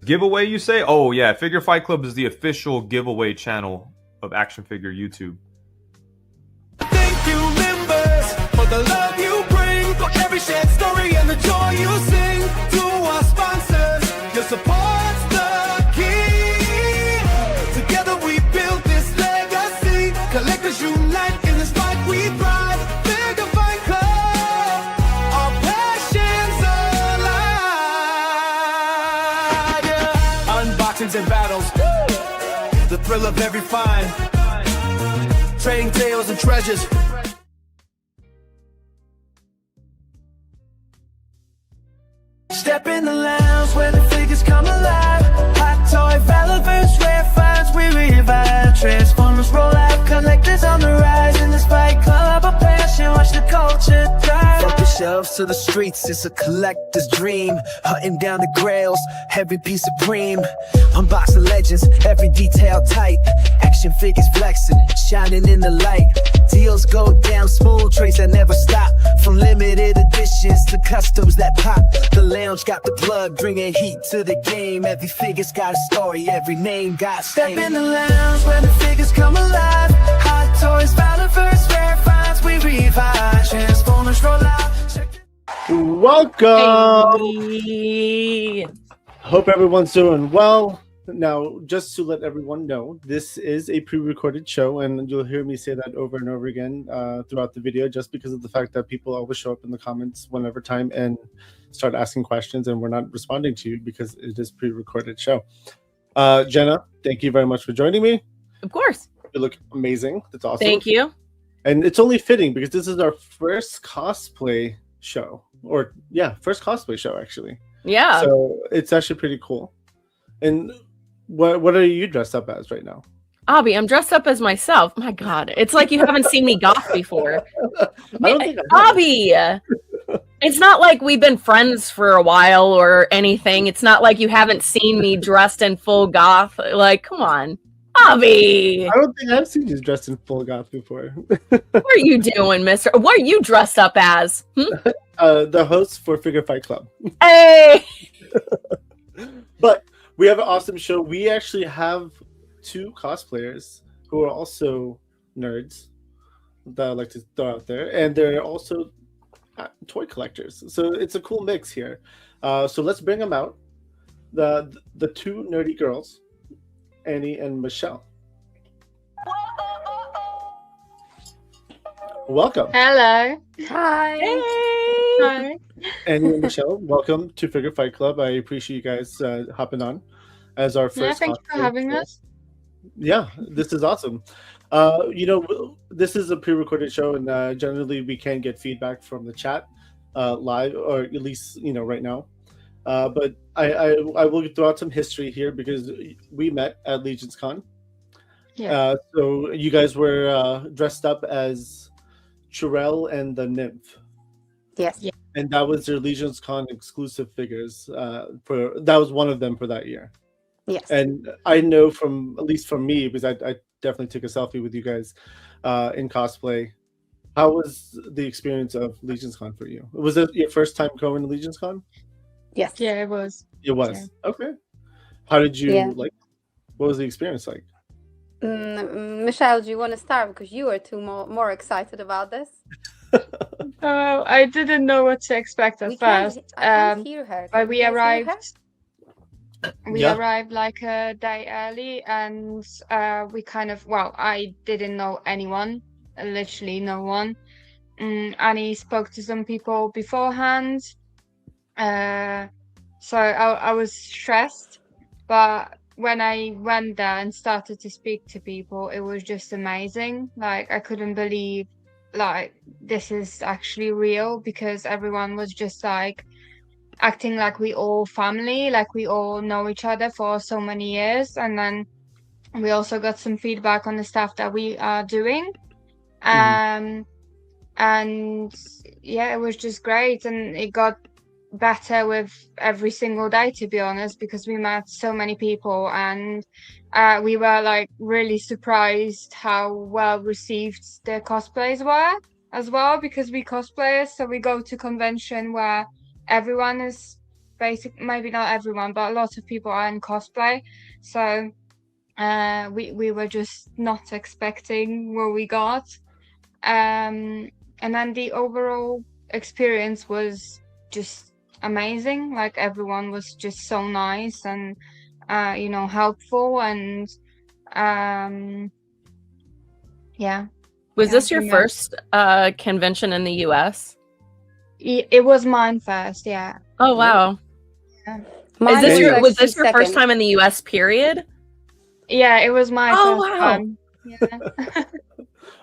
giveaway, you say? Oh, yeah. Figure Fight Club is the official giveaway channel of Action Figure YouTube. Thank you, members, for the love you bring, for every shared story and the joy you sing. To our sponsors, your support's the key. Together we build this legacy. Collectors unite in this fight we thrive. Figure Fight Club, our passions alive. Yeah. Unboxings and battles, the thrill of every find. Trading tales and treasures. Step in the lounge where the figures come alive. Hot toy, Valorverse, rare finds, we revive. Transformers roll out, collectors on the rise. In this Fight Club, a passion, watch the culture thrive. From the shelves to the streets, it's a collector's dream. Hunting down the grails, every piece supreme. Unboxing legends, every detail tight. Action figures flexing, shining in the light. Deals go down smooth, trades that never stop. From limited editions to customs that pop. The lounge got the plug, bringing heat to the game. Every figure's got a story, every name got Step in the lounge where the figures come alive. Hot toys, Valorverse, rare finds, we revive. Transformers roll out. Welcome! Hey. Hope everyone's doing well. Now, just to let everyone know, this is a pre-recorded show, and you'll hear me say that over and over again throughout the video, just because of the fact that people always show up in the comments whenever time and start asking questions, and we're not responding to you because it is pre-recorded show. Jenna, thank you very much for joining me. Of course. You look amazing. That's awesome. Thank you. And it's only fitting because this is our first cosplay show, first cosplay show actually. Yeah. So it's actually pretty cool. And what are you dressed up as right now? Abby, I'm dressed up as myself. My God, it's like you haven't seen me goth before. I don't think I have. Abby, it's not like we've been friends for a while or anything. It's not like you haven't seen me dressed in full goth. Like, come on, Abby. I don't think I've seen you dressed in full goth before. What are you doing, mister? What are you dressed up as? The host for Figure Fight Club. Hey! But we have an awesome show. We actually have two cosplayers who are also nerds that I like to throw out there, and they're also toy collectors. So it's a cool mix here. So let's bring them out. The two nerdy girls, Annie and Michelle. Welcome. Hello. Hi. Hey! Hi. Annie and Michelle, welcome to Figure Fight Club. I appreciate you guys hopping on as our first. Yeah, thank you for having us. Yeah, this is awesome. This is a pre-recorded show, and generally we can get feedback from the chat live, or at least right now. But I will throw out some history here because we met at Legion's Con. Yeah. So you guys were dressed up as Chirel and the Nymph. Yes. Yeah. And that was their Legion's Con exclusive figures. That was one of them for that year. Yes. And I know at least from me, because I definitely took a selfie with you guys in cosplay. How was the experience of Legion's Con for you? Was it your first time going to Legion's Con? Yes. Yeah, it was. It was. Yeah. Okay. How did you Yeah. what was the experience like? Michelle, do you want to start because you are more excited about this? Oh, I didn't know what to expect at first. I can't hear her. But Can we you guys hear arrived. her? We Yeah. arrived like a day early, and we I didn't know anyone, literally no one. Annie spoke to some people beforehand, so I was stressed, but when I went there and started to speak to people, it was just amazing. Like, I couldn't believe this is actually real, because everyone was just acting like we all family, like we all know each other for so many years. And then we also got some feedback on the stuff that we are doing. And yeah, it was just great, and it got better with every single day, to be honest, because we met so many people, and we were really surprised how well received the cosplays were as well, because we cosplayers, so we go to convention where everyone is maybe not everyone, but a lot of people are in cosplay. So we were just not expecting what we got. And then the overall experience was just amazing. Like everyone was just so nice and helpful, and yeah. Was this your Yeah. first convention in the US? It was mine first, yeah. Oh wow. Mine Was this your first second. time in the US period? Yeah, it was my Oh, first wow. time. Yeah.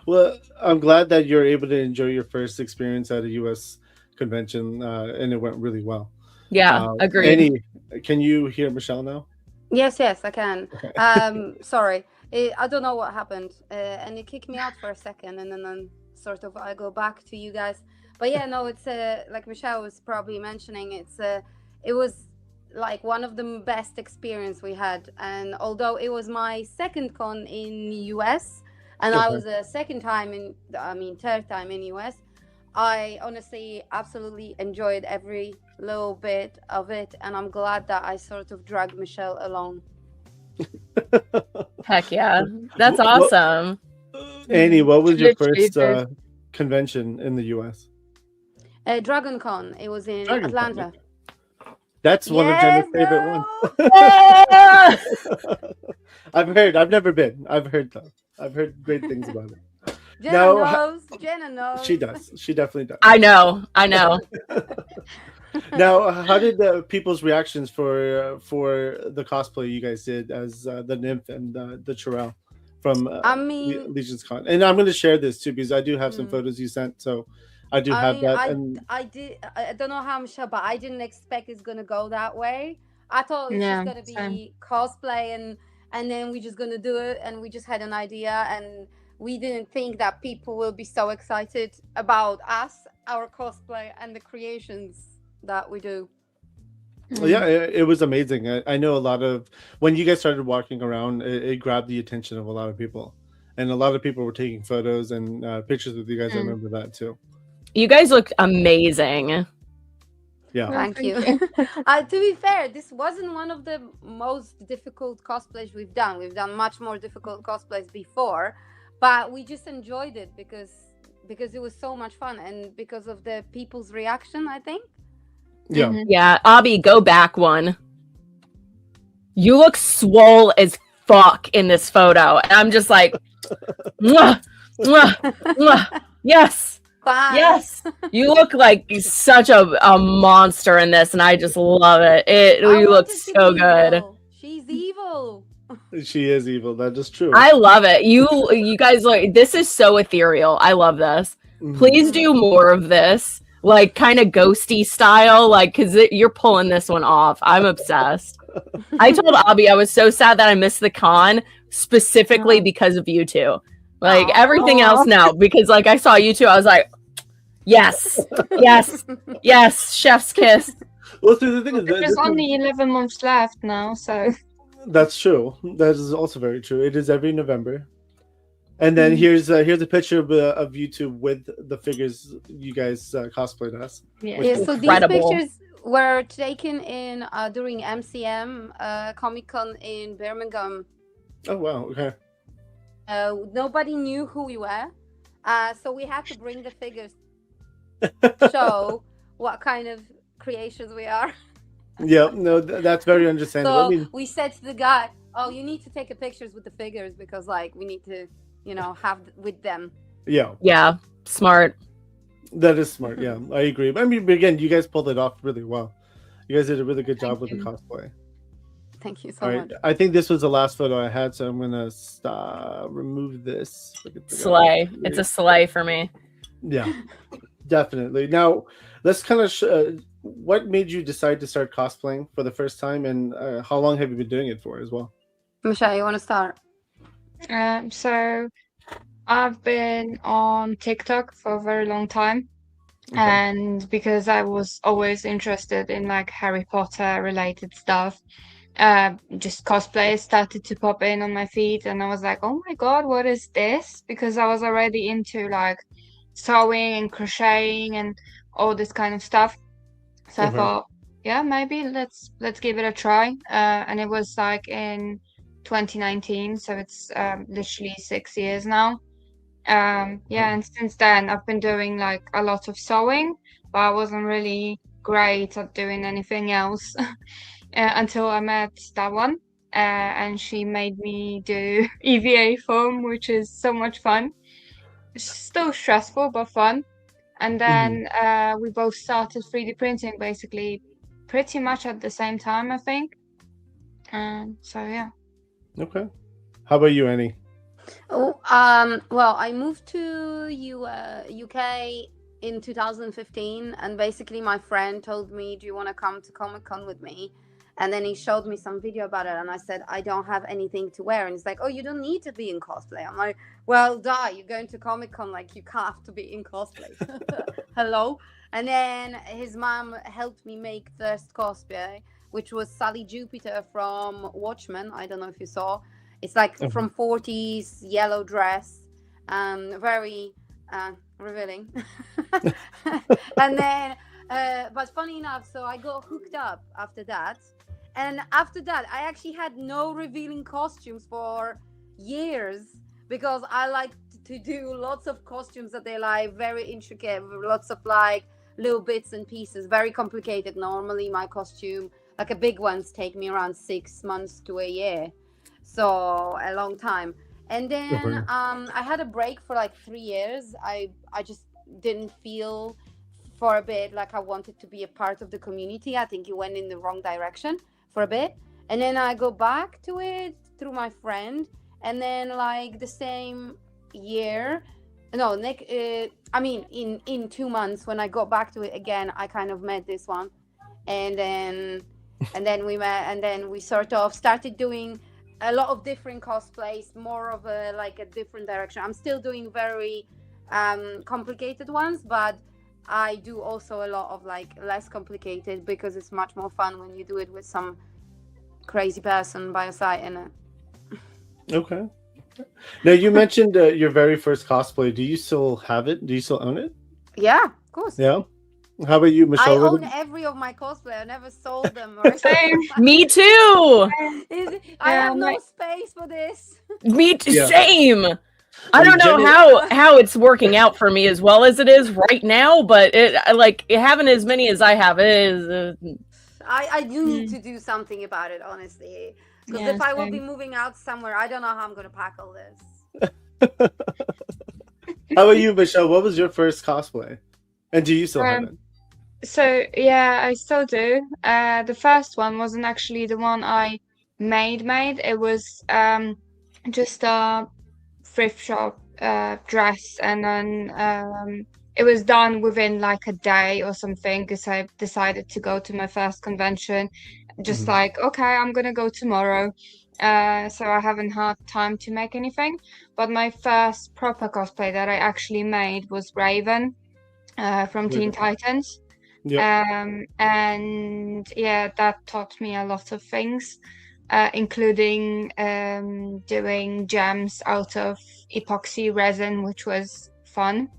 Well, I'm glad that you're able to enjoy your first experience at a U.S. convention, and it went really well. Yeah, agreed. Annie, can you hear Michelle now? Yes, I can. Okay. Sorry, I don't know what happened, and it kicked me out for a second, and then sort of I go back to you guys. But yeah, no, it's like Michelle was probably mentioning, it was like one of the best experience we had, and although it was my second con in US, and I was a third time in US, I honestly absolutely enjoyed every little bit of it, and I'm glad that I sort of dragged Michelle along. Heck yeah. That's Well- awesome. Annie, what was your Literally first convention in the U.S.? Dragon Con, it was in Dragon Con, Atlanta. That's one of Jenna's favorite ones. Ah! I've never been. I've heard though. I've heard great things about it. Jenna No, knows. Jenna knows. She does. She definitely does. I know. Now, how did people's reactions for the cosplay you guys did as the nymph and the Chirel from Legion's Con? And I'm going to share this too because I do have some photos you sent, so I do have that. I don't know how Michelle, but I didn't expect it's gonna go that way. I thought it was just gonna be same. cosplay and then we're just gonna do it, and we just had an idea, and we didn't think that people will be so excited about us, our cosplay, and the creations that we do. Well, yeah, it was amazing. I know a lot of when you guys started walking around, it grabbed the attention of a lot of people, and a lot of people were taking photos and pictures with you guys. I remember that too. You guys look amazing. Yeah. Thank you. To be fair, this wasn't one of the most difficult cosplays we've done. We've done much more difficult cosplays before, but we just enjoyed it because it was so much fun, and because of the people's reaction, I think. Yeah. Yeah, Abby, go back one. You look swole as fuck in this photo. And I'm just like, mwah, mwah, mwah. Yes. Bye. Yes. You look like such a monster in this, and I just love it. You look so good. She's evil. She is evil. That is true. I love it. You guys look, this is so ethereal. I love this. Please do more of this. Like kind of ghosty style, like because you're pulling this one off. I'm obsessed. I told Abby I was so sad that I missed the con specifically because of you two. Like everything else now, because like I saw you two, I was like, yes, chef's kiss. Well, so the thing is, There's only 11 months left now, so that's true. That is also very true. It is every November. And then here's a picture of you two with the figures you guys cosplayed as. Yeah, so incredible. these pictures were taken in during MCM Comic Con in Birmingham. Oh wow! Okay. Nobody knew who we were, so we had to bring the figures to show what kind of creations we are. Yeah, no, that's very understandable. So I mean, we said to the guy, "Oh, you need to take a pictures with the figures because, like, we need to, have with them." yeah, Smart. that is smart. Yeah, I agree. I mean, again, you guys pulled it off really well. You guys did a really good job with the cosplay. Thank you so All much. right, I think this was the last photo I had, so I'm gonna remove this. Slay. It's a slay for me. Yeah, definitely. Now, let's kind of. What made you decide to start cosplaying for the first time, and how long have you been doing it for as well? Michelle, you want to start? So I've been on TikTok for a very long time. Okay. And because I was always interested in like Harry Potter related stuff, just cosplay started to pop in on my feed, and I was like, oh my god, what is this? Because I was already into like sewing and crocheting and all this kind of stuff. So I thought yeah, maybe let's give it a try. And it was like in 2019, so it's literally 6 years now. Yeah, and since then I've been doing like a lot of sewing, but I wasn't really great at doing anything else until I met that one. And she made me do EVA foam, which is so much fun. It's still stressful but fun. And then we both started 3D printing basically pretty much at the same time, I think. So yeah. Okay. How about you, Annie? Oh, well, I moved to UK in 2015, and basically my friend told me, "Do you want to come to Comic Con with me?" And then he showed me some video about it, and I said, "I don't have anything to wear." And he's like, "Oh, you don't need to be in cosplay." I'm like, "Well, duh, you're going to Comic Con, like you have to be in cosplay." Hello. And then his mom helped me make first cosplay, which was Sally Jupiter from Watchmen. I don't know if you saw. It's like from 40s, yellow dress, very revealing. And then, but funny enough, so I got hooked up after that. And after that, I actually had no revealing costumes for years because I like to do lots of costumes that they like very intricate, with lots of like little bits and pieces, very complicated. Normally my costume, like a big ones, take me around 6 months to a year. So a long time. And then I had a break for like 3 years. I just didn't feel for a bit like I wanted to be a part of the community. I think it went in the wrong direction for a bit. And then I go back to it through my friend. And then like the same year, no, in 2 months when I got back to it again, I kind of met this one. And then we met, and then we sort of started doing a lot of different cosplays, more of a different direction. I'm still doing very complicated ones, but I do also a lot of like less complicated because it's much more fun when you do it with some crazy person by your side in it. Okay. Now you mentioned your very first cosplay. Do you still have it? Do you still own it? Yeah, of course. Yeah. How about you, Michelle? I own every of my cosplay. I never sold them. Or Same. Me too. I have no space for this. Me too. Yeah. Same. I don't know how it's working out for me as well as it is right now, but having as many as I have is. I do need to do something about it, honestly. Because if I will be moving out somewhere, I don't know how I'm going to pack all this. How about you, Michelle? What was your first cosplay? And do you still have it? So yeah, I still do. The first one wasn't actually the one I made. It was just a thrift shop dress, and then it was done within like a day or something because I decided to go to my first convention. Just like, okay, I'm gonna go tomorrow. So I haven't had time to make anything. But my first proper cosplay that I actually made was Raven from Teen Titans. Yep. And yeah, that taught me a lot of things, including doing gems out of epoxy resin, which was fun.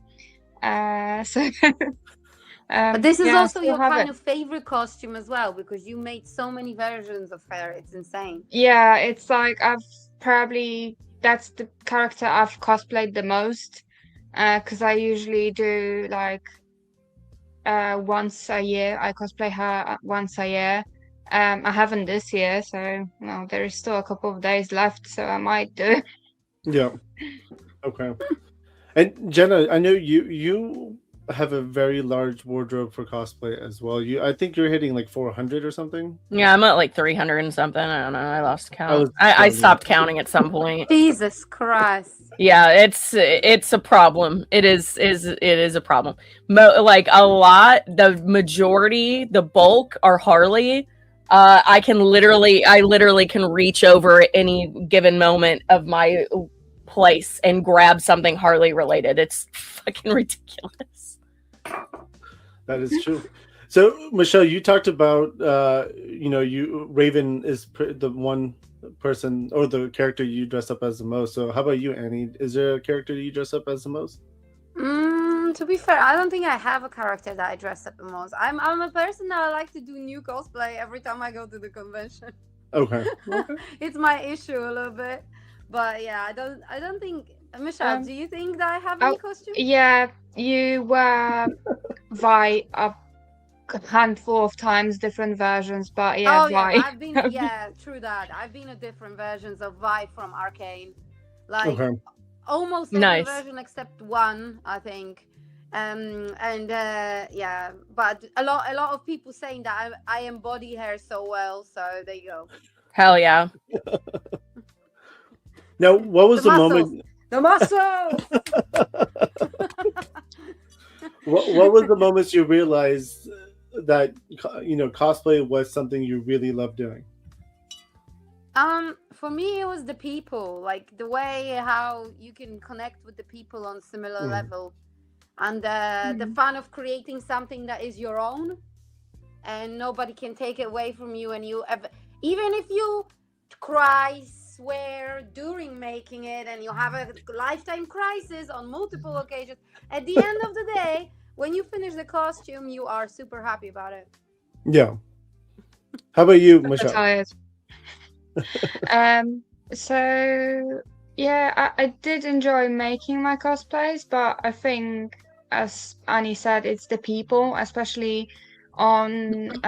But this is also your kind it. of favorite costume as well, because you made so many versions of her. It's insane. Yeah, it's like that's the character I've cosplayed the most, because I usually do like once a year. I cosplay her once a year. I haven't this year, so there is still a couple of days left, so I might do. Yeah. Okay. And Jenna, I know you have a very large wardrobe for cosplay as well. I think you're hitting like 400 or something. Yeah, I'm at like 300 and something. I don't know. I lost count. I stopped counting at some point. Jesus Christ. Yeah, it's a problem. It is a problem. Like a lot, the majority, the bulk are Harley. I literally can reach over at any given moment of my place and grab something Harley related. It's fucking ridiculous. That is true. So, Michelle, you talked about, Raven is the one person or the character you dress up as the most. So, how about you, Annie? Is there a character you dress up as the most? To be fair, I don't think I have a character that I dress up the most. I'm a person that I like to do new cosplay every time I go to the convention. Okay. It's my issue a little bit, but yeah, I don't think. Michelle, do you think that I have any costume? Yeah, you were Vi a handful of times, different versions, but yeah, Oh yeah, Vi. I've been true that. I've been at different versions of Vi from Arcane, like almost every version except one, I think. Yeah, but a lot of people saying that I embody her so well, so there you go. Hell yeah. Now, what was the moment? The muscles. What was the moments you realized that cosplay was something you really loved doing? For me, it was the people, like the way how you can connect with the people on similar level, and the fun of creating something that is your own, and nobody can take it away from you. And even if you cry, swear during making it, and you have a lifetime crisis on multiple occasions, at the end of the day, when you finish the costume, you are super happy about it. Yeah. How about you, Michelle? Tired. So yeah, I did enjoy making my cosplays, but I think, as Annie said, it's the people, especially on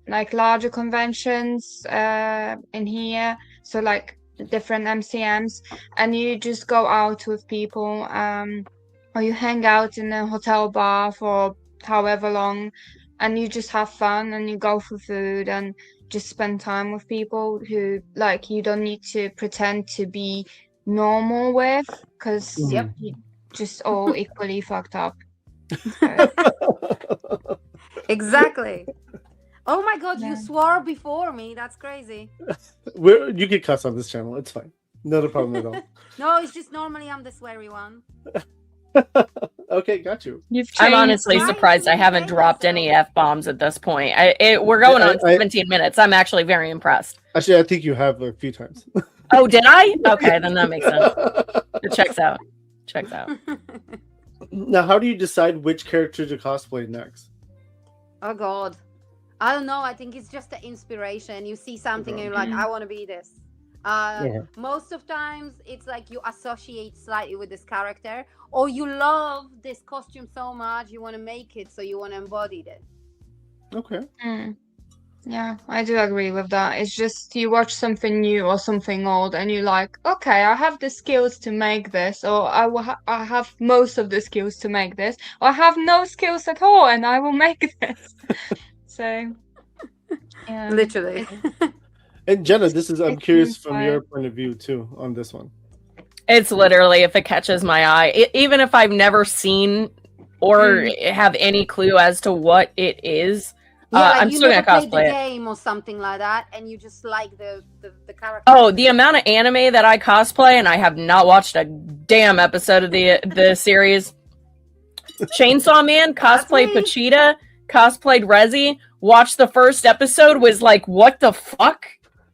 like larger conventions in here, so like different MCMs, and you just go out with people, or you hang out in a hotel bar for however long, and you just have fun, and you go for food and just spend time with people who, like, you don't need to pretend to be normal with, because you're just all equally fucked up. Exactly. Oh my god, you swore before me. That's crazy. You can cuss on this channel. It's fine. Not a problem at all. No, it's just normally I'm the sweary one. Okay, got you. I'm honestly surprised I haven't dropped any F-bombs at this point. We're going on 17 minutes. I'm actually very impressed. Actually, I think you have a few times. Oh, did I? Okay, then that makes sense. It checks out. Checks out. Now, how do you decide which character to cosplay next? Oh god, I don't know. I think it's just the inspiration. You see something and you're like, I want to be this. Most of times it's like you associate slightly with this character, or you love this costume so much you want to make it, so you want to embody it. Okay. Yeah, I do agree with that. It's just you watch something new or something old and you're like, okay, I have the skills to make this, or I have most of the skills to make this, or I have no skills at all and I will make this. So yeah. Literally. And Jenna, I'm curious from your point of view too on this one. It's literally if it catches my eye, even if I've never seen or have any clue as to what it is. Like I'm still gonna cosplay the game or something like that, and you just like the character. Oh, the amount of anime that I cosplay, and I have not watched a damn episode of the series. Chainsaw Man cosplayed Pachita, cosplayed Rezi. Watched the first episode, was like, "What the fuck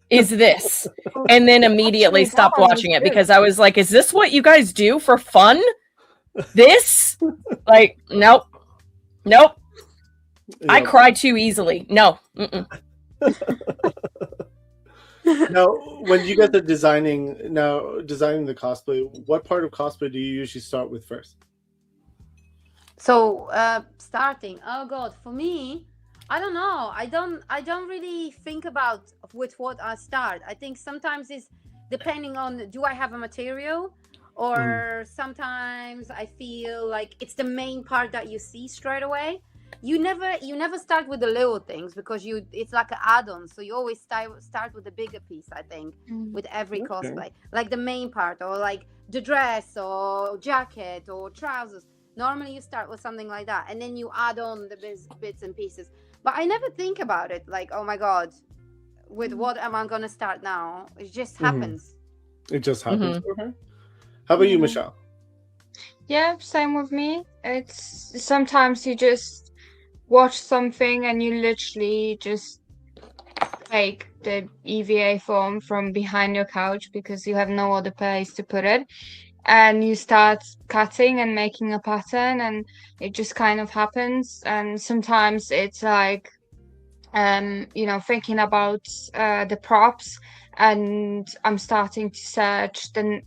is this?" And then immediately stopped watching it because I was like, "Is this what you guys do for fun? This? Like, nope." Yeah. I cry too easily. No. Now, when you guys are designing the cosplay, what part of cosplay do you usually start with first? So starting, oh god, for me, I don't know. I don't really think about with what I start. I think sometimes it's depending on, do I have a material, or sometimes I feel like it's the main part that you see straight away. You never start with the little things because it's like an add-on, so you always start with the bigger piece, I think, with every cosplay, like the main part, or like the dress or jacket or trousers. Normally you start with something like that, and then you add on the bits and pieces. But I never think about it like, oh my god, with what am I gonna start now? It just happens. It just happens. Okay. How about you, Michelle? Yeah, same with me. It's sometimes you just watch something and you literally just take the EVA form from behind your couch because you have no other place to put it, and you start cutting and making a pattern, and it just kind of happens. And sometimes it's like thinking about the props, and I'm starting to search the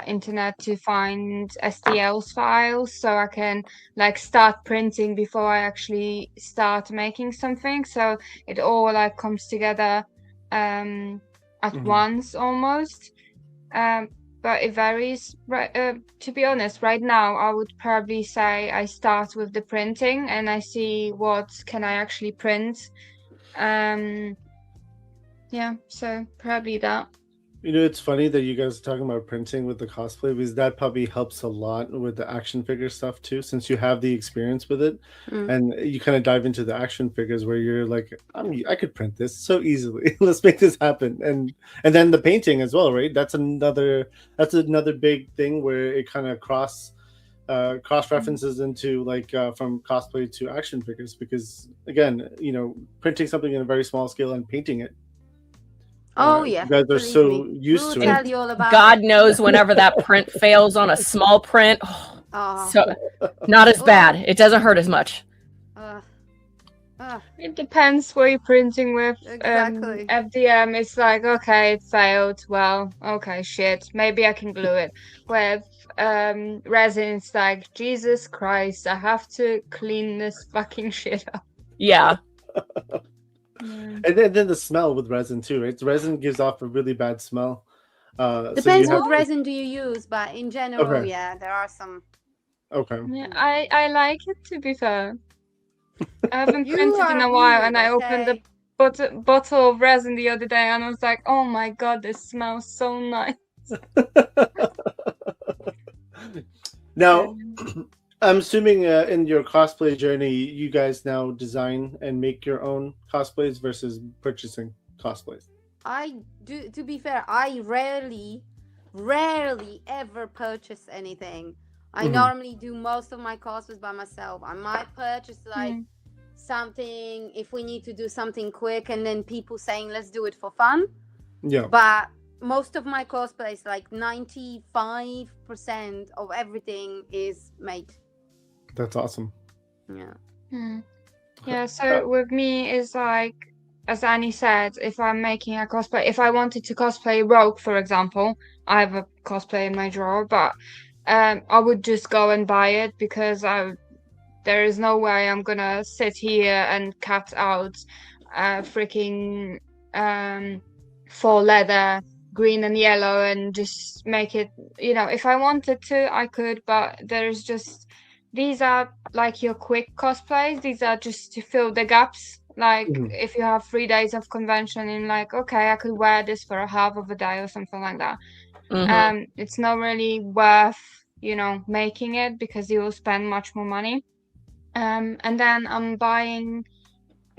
internet to find STLs files so I can like start printing before I actually start making something. So it all like comes together at once almost. But it varies. To be honest, right now I would probably say I start with the printing and I see what can I actually print. So probably that. You know, it's funny that you guys are talking about printing with the cosplay, because that probably helps a lot with the action figure stuff too, since you have the experience with it, and you kind of dive into the action figures where you're like, I could print this so easily. Let's make this happen, and then the painting as well, right? That's another big thing where it kind of cross references into like from cosplay to action figures, because again, you know, printing something in a very small scale and painting it. Oh yeah, you guys are so used to tell it. you all about God it. knows whenever that print fails on a small print, so not as bad. It doesn't hurt as much. It depends what you're printing with. Exactly. FDM, it's like, okay, it failed. Well, okay, shit. Maybe I can glue it. With resin, it's like, Jesus Christ, I have to clean this fucking shit up. Yeah. And then the smell with resin too, right? Resin gives off a really bad smell. Depends what resin do you use, but in general, yeah, there are some. Okay. Yeah, I like it, to be fair. I haven't printed in a while, and I opened the bottle of resin the other day, and I was like, oh my god, this smells so nice. Now, I'm assuming in your cosplay journey, you guys now design and make your own cosplays versus purchasing cosplays. I do. To be fair, I rarely ever purchase anything. I normally do most of my cosplays by myself. I might purchase like something if we need to do something quick, and then people saying let's do it for fun. Yeah. But most of my cosplays, like 95% of everything, is made. That's awesome. Yeah. Yeah, so with me is like, as Annie said, if I'm making a cosplay, if I wanted to cosplay Rogue, for example, I have a cosplay in my drawer, but I would just go and buy it, because there is no way I'm gonna sit here and cut out freaking faux leather, green and yellow, and just make it, you know, if I wanted to, I could, but there's just, these are like your quick cosplays. These are just to fill the gaps. Like if you have 3 days of convention and like, okay, I could wear this for a half of a day or something like that. It's not really worth, you know, making it, because you will spend much more money. And then I'm buying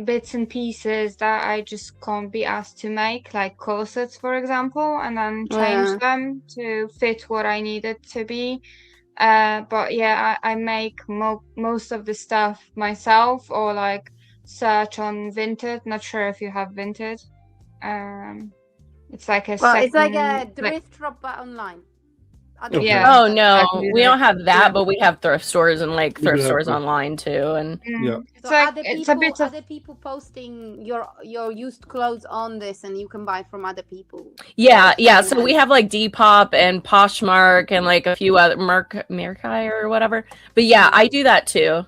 bits and pieces that I just can't be asked to make, like corsets, for example, and then change them to fit what I need it to be. But yeah, I make most of the stuff myself, or like search on Vinted. Not sure if you have Vinted. It's like it's like a thrift shop but online. Yeah. Oh no, we don't have that, but we have thrift stores and like thrift stores online too, and it's like it's a bit of other people posting your used clothes on this, and you can buy from other people. Yeah. So we have like Depop and Poshmark and like a few other Merkai or whatever. But yeah, I do that too.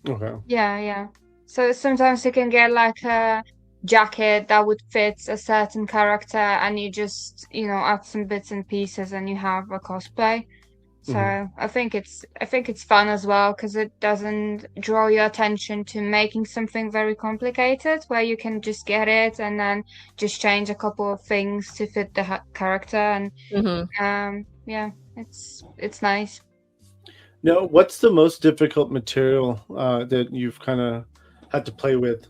Okay. Yeah. So sometimes you can get like a jacket that would fit a certain character, and you just, you know, add some bits and pieces and you have a cosplay. So I think it's fun as well, because it doesn't draw your attention to making something very complicated, where you can just get it and then just change a couple of things to fit the character, and yeah, it's nice. Now, what's the most difficult material that you've kind of had to play with?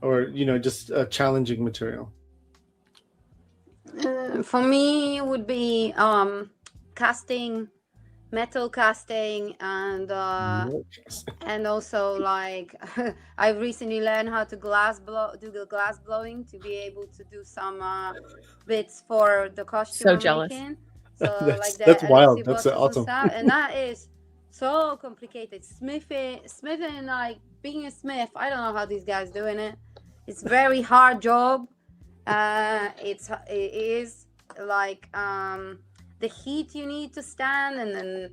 Or, you know, just a challenging material? For me, it would be casting, metal casting, and also like I recently learned how to do the glass blowing to be able to do some bits for the costume. So jealous. So That's- like the that's wild. elixir That's bottles awesome. and stuff, and that is so complicated. Smithing, like being a smith, I don't know how these guys doing it. It's very hard job. It is like the heat you need to stand, and then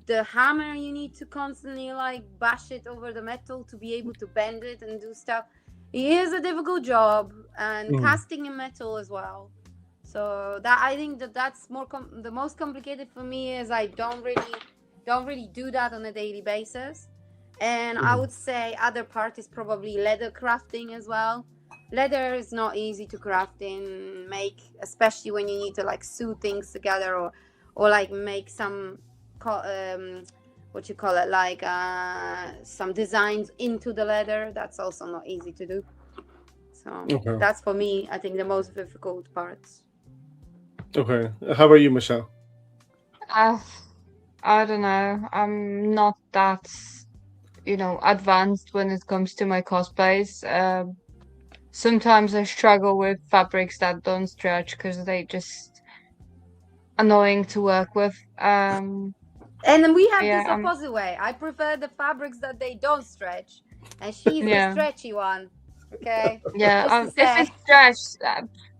the hammer you need to constantly like bash it over the metal to be able to bend it and do stuff. It is a difficult job, and casting in metal as well. So that I think that's more the most complicated for me is I don't really do that on a daily basis. And I would say other part is probably leather crafting as well. Leather is not easy to craft and make, especially when you need to like sew things together or like make some what you call it, like some designs into the leather. That's also not easy to do. So that's for me, I think, the most difficult parts. Okay. How about you, Michelle? I don't know. I'm not that, advanced when it comes to my cosplays. Sometimes I struggle with fabrics that don't stretch because they just annoying to work with. And then we have Yeah, this opposite way. I prefer the fabrics that they don't stretch, and she's the stretchy one. Okay. Yeah, if it's stretched,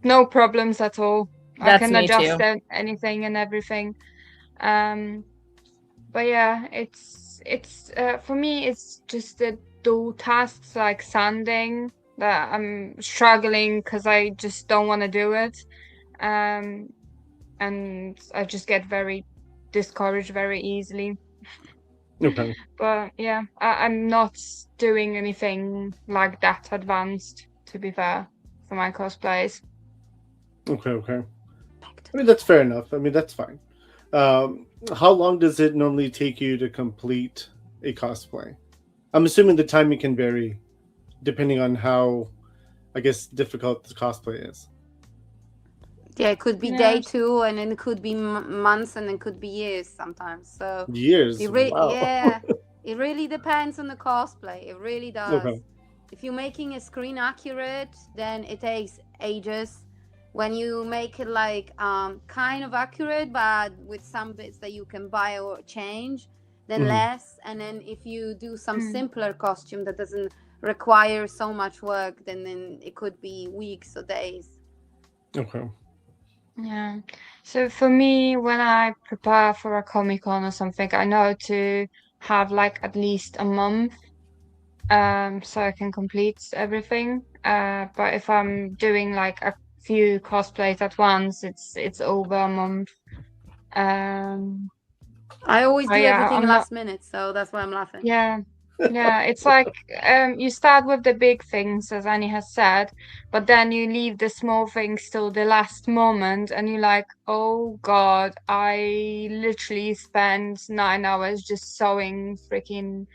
no problems at all. I That's can me adjust too. anything and everything. But yeah, it's for me it's just the dual tasks like sanding that I'm struggling because I just don't want to do it. And I just get very discouraged very easily. Okay. But yeah, I'm not doing anything like that advanced, to be fair, for my cosplays. Okay. I mean, that's fair enough. I mean, that's fine. How long does it normally take you to complete a cosplay? I'm assuming the timing can vary depending on how, I guess, difficult the cosplay is. Yeah, it could be day 2, and then it could be months, and it could be years sometimes. So Years. Wow. Yeah, it really depends on the cosplay. It really does. Okay. If you're making a screen accurate, then it takes ages. When you make it like kind of accurate, but with some bits that you can buy or change, then less. And then if you do some simpler costume that doesn't require so much work, then it could be weeks or days. Okay. Yeah. So for me, when I prepare for a Comic-Con or something, I know to have like at least a month, so I can complete everything. But if I'm doing like a few cosplays at once, it's over a month. I always do everything I'm last minute, so that's why I'm laughing. Yeah. Yeah, it's like you start with the big things, as Annie has said, but then you leave the small things till the last moment, and you're like, oh God, I literally spent 9 hours just sewing freaking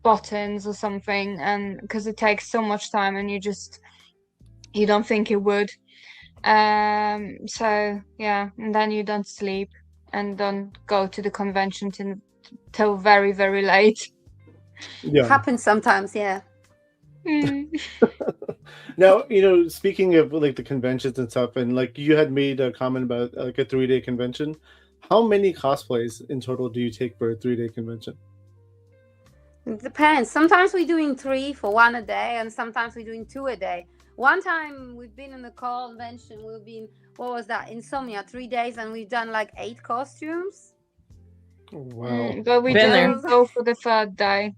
buttons or something, and because it takes so much time, and you don't think it would. So yeah, and then you don't sleep and don't go to the convention till very, very late. Yeah. Happens sometimes, yeah. Now, speaking of like the conventions and stuff, and like you had made a comment about like a 3-day convention. How many cosplays in total do you take for a 3-day convention? It depends. Sometimes we're doing 3 for 1 a day, and sometimes we're doing 2 a day. One time we've been in the convention, we've been, what was that? Insomnia, 3 days, and we've done like 8 costumes. Wow. But we Been there. didn't go for the 3rd day.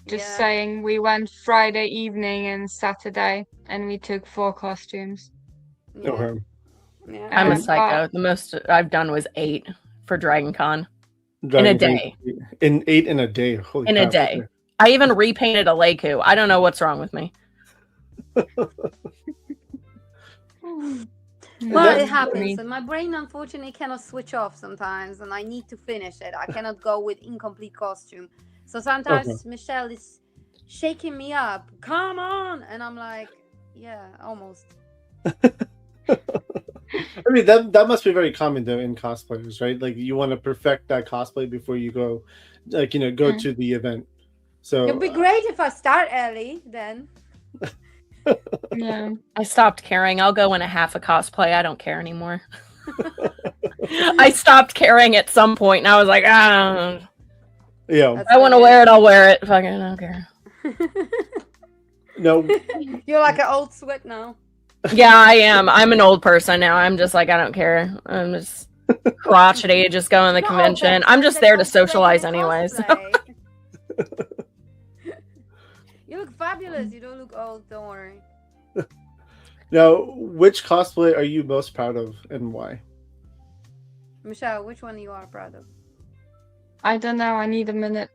Just Yeah. saying, we went Friday evening and Saturday, and we took 4 costumes. Yeah. Okay. Yeah. I'm a And- psycho. The most I've done was 8 for Dragon Con. Dragon day. In 8 in a day. Holy In a crap. day. I even repainted a Leiku. I don't know what's wrong with me. Well, That- it happens, and my brain unfortunately cannot switch off sometimes, and I need to finish it. I cannot go with incomplete costume. So sometimes Michelle is shaking me up. Come on, and I'm like, yeah, almost. I mean, that must be very common though in cosplayers, right? Like you want to perfect that cosplay before you go, like go to the event. So It'd be great if I start early then. Yeah. I stopped caring. I'll go in a half a cosplay. I don't care anymore. I stopped caring at some point, and I was like, ah, Yeah. That's I want to funny. wear it. I'll wear it. Fucking, I don't care. No. You're like an old sweat now. Yeah, I am. I'm an old person now. I'm just like, I don't care. I'm just crotchety, just going to the Not convention. old, I'm that's just there to cosplay socialize and anyways. cosplay. You look fabulous. You don't look old. Don't worry. Now, which cosplay are you most proud of and why? Michelle, which one you are proud of? I don't know. I need a minute.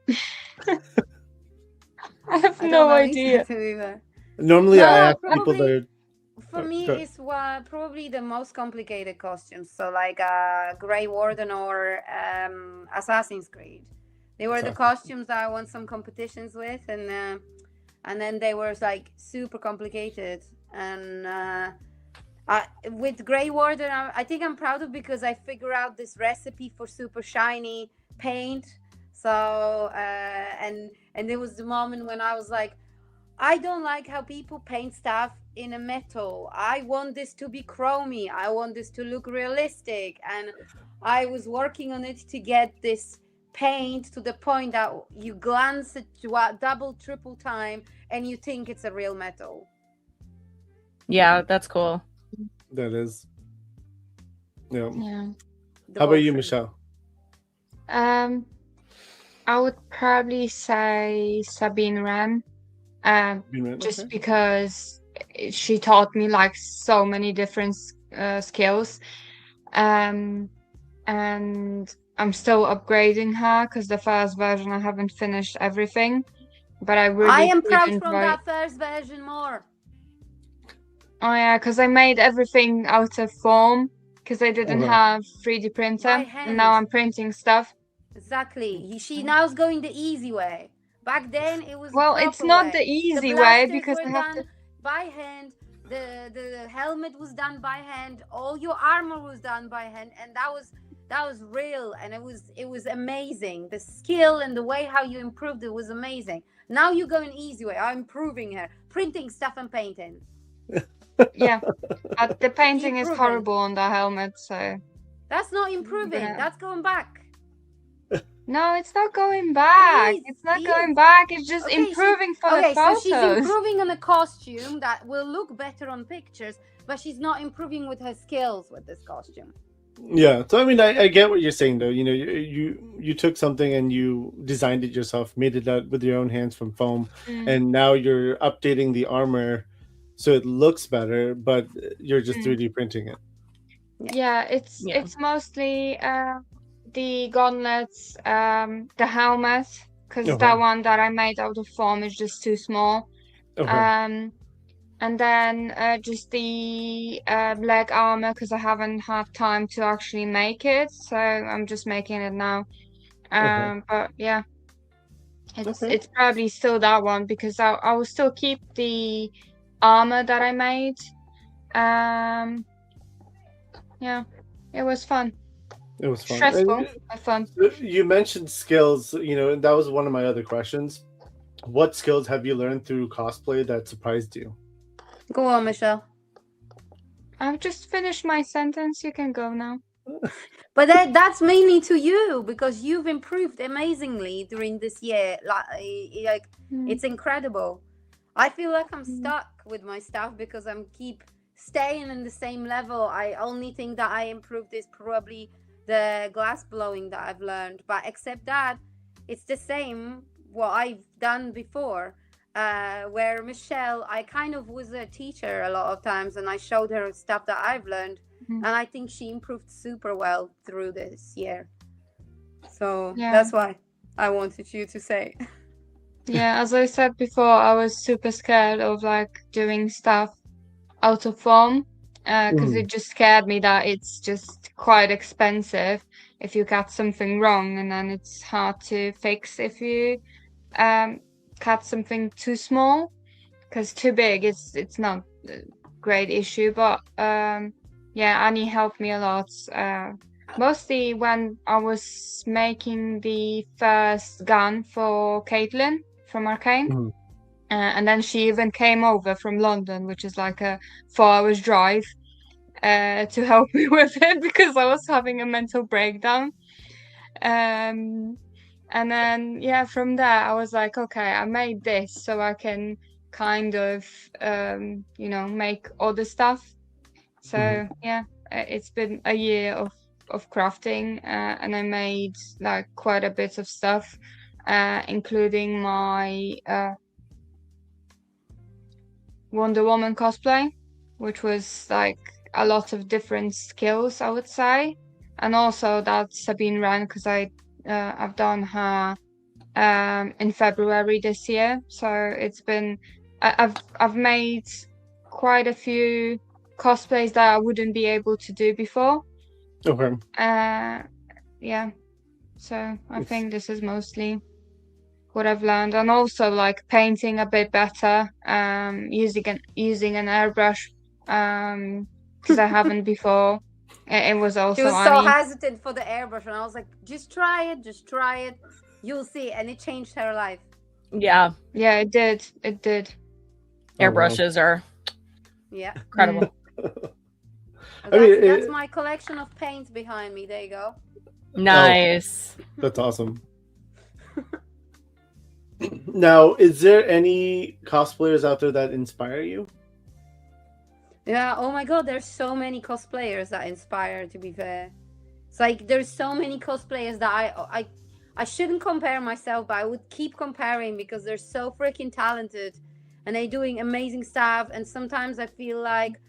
I have I no don't know idea. either. Normally, No, I ask people probably- that For me, go- it's probably the most complicated costumes. So like Grey Warden or Assassin's Creed. They were the Assassin's costumes that I won some competitions with, and then they were like super complicated. And with Grey Warden, I think I'm proud of because I figured out this recipe for super shiny paint. So and there was the moment when I was like, I don't like how people paint stuff in a metal. I want this to be chromy. I want this to look realistic. And I was working on it to get this paint to the point that you glance at double, triple time and you think it's a real metal. Yeah, that's cool. that is. Yeah. Yeah. The How about you, whole thing. Michelle? I would probably say Sabine Wren. Just because she taught me like so many different skills, and I'm still upgrading her because the first version I haven't finished everything, but I really I am did proud enjoy. from that first version more. Oh yeah, because I made everything out of foam because I didn't Uh-huh. have 3D printer, By and now hand. I'm printing stuff. Exactly. She now's going the easy way. Back then it was the Well, it's proper not way. the easy way blasters because were I have to. done by hand. The helmet was done by hand. All your armor was done by hand, and that was real, and it was amazing. The skill and the way how you improved it was amazing. Now you go an easy way. I'm improving her, printing stuff and painting. Yeah, the painting is Improving. horrible on the helmet, so. That's not improving. Yeah. That's going back. No, it's not going back. is, It's not it going is. back. It's just Okay, improving for the Okay, so photos. she's improving on a costume that will look better on pictures, but she's not improving with her skills with this costume. Yeah. So I mean, I get what you're saying though. You know, you took something and you designed it yourself, made it out with your own hands from foam, Mm. and now you're updating the armor so it looks better, but you're just 3D printing it. Yeah, it's mostly the gauntlets, the helmet, because Okay. that one that I made out of foam is just too small. Okay. And then just the leg armor because I haven't had time to actually make it, so I'm just making it now. But yeah, it's probably still that one because I will still keep the armor that I made. Yeah, it was fun. It was fun. Stressful, but fun. You mentioned skills, you know, and that was one of my other questions. What skills have you learned through cosplay that surprised you? Go on, Michelle. I've just finished my sentence. You can go now. But that's mainly to you because you've improved amazingly during this year. Like it's incredible. I feel like I'm stuck with my stuff because I'm keep staying in the same level. I only think that I improved is probably the glass blowing that I've learned, but except that it's the same what I've done before. Where Michelle, I kind of was a teacher a lot of times and I showed her stuff that I've learned, and I think she improved super well through this year. So that's why I wanted you to say. Yeah, as I said before, I was super scared of like doing stuff out of foam because it just scared me that it's just quite expensive if you cut something wrong, and then it's hard to fix if you cut something too small, because too big it's not a great issue. But yeah, Annie helped me a lot, mostly when I was making the first gun for Caitlin from Arcane. And then she even came over from London, which is like a 4 hours drive, to help me with it because I was having a mental breakdown. And then yeah, from there I was like, okay, I made this so I can kind of make other stuff. So yeah, it's been a year of crafting, and I made like quite a bit of stuff, including my Wonder Woman cosplay, which was like a lot of different skills, I would say, and also that Sabine ran because I've done her in February this year. So it's been I've made quite a few cosplays that I wouldn't be able to do before. Okay. Yeah. So I think this is mostly what I've learned, and also like painting a bit better, using an airbrush, because I haven't before. It was also She was so Annie. hesitant for the airbrush, and I was like, just try it, you'll see. And it changed her life. Yeah, Yeah, it did. airbrushes are Yeah. incredible. That's my collection of paints behind me. There you go. Nice. That's awesome. Now, is there any cosplayers out there that inspire you? Yeah, oh my god, there's so many cosplayers that inspire, to be fair. It's like there's so many cosplayers that I shouldn't compare myself, but I would keep comparing because they're so freaking talented and they're doing amazing stuff. And sometimes I feel like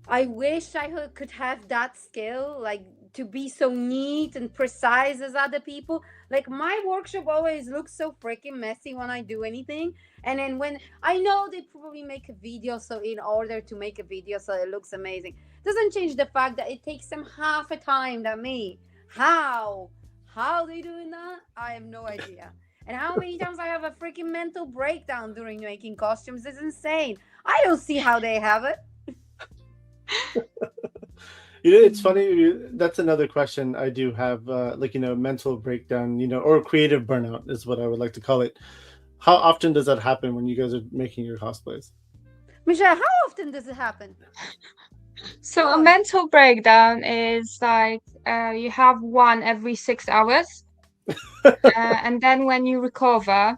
I wish I could have that skill, like to be so neat and precise as other people. Like my workshop always looks so freaking messy when I do anything. And then when I know they probably make a video, so in order to make a video so it looks amazing, doesn't change the fact that it takes them half a time than me. How they doing that? I have no idea. And how many times I have a freaking mental breakdown during making costumes is insane. I don't see how they have it. It's funny. That's another question I do have. Mental breakdown, or creative burnout is what I would like to call it. How often does that happen when you guys are making your cosplays? Michelle, how often does it happen? So a mental breakdown is like you have one every 6 hours, and then when you recover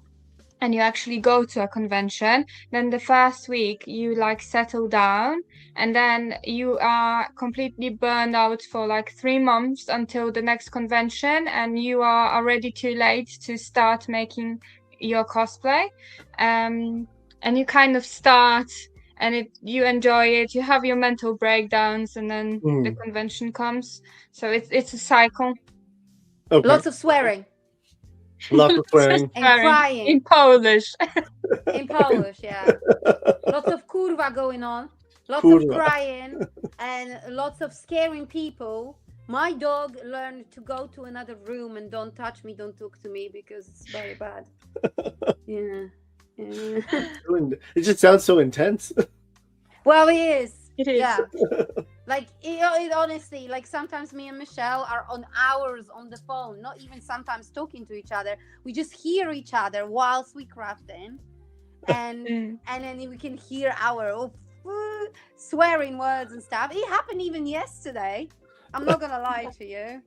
and you actually go to a convention, then the first week you like settle down, and then you are completely burned out for like 3 months until the next convention, and you are already too late to start making your cosplay. And you kind of start, and you enjoy it, you have your mental breakdowns, and then the convention comes. So it's a cycle. Okay. Lots of swearing. Lots of swearing. And crying. In Polish. In Polish, yeah. Lots of kurwa going on. Lots Kurwa. of crying. And lots of scaring people. My dog learned to go to another room and don't touch me, don't talk to me, because it's very bad. Yeah. It just sounds so intense. Well, it is. It is. Yeah. Like, it honestly, like sometimes me and Michelle are on hours on the phone, not even sometimes talking to each other. We just hear each other whilst we crafting. And then we can hear our swearing words and stuff. It happened even yesterday. I'm not gonna lie to you.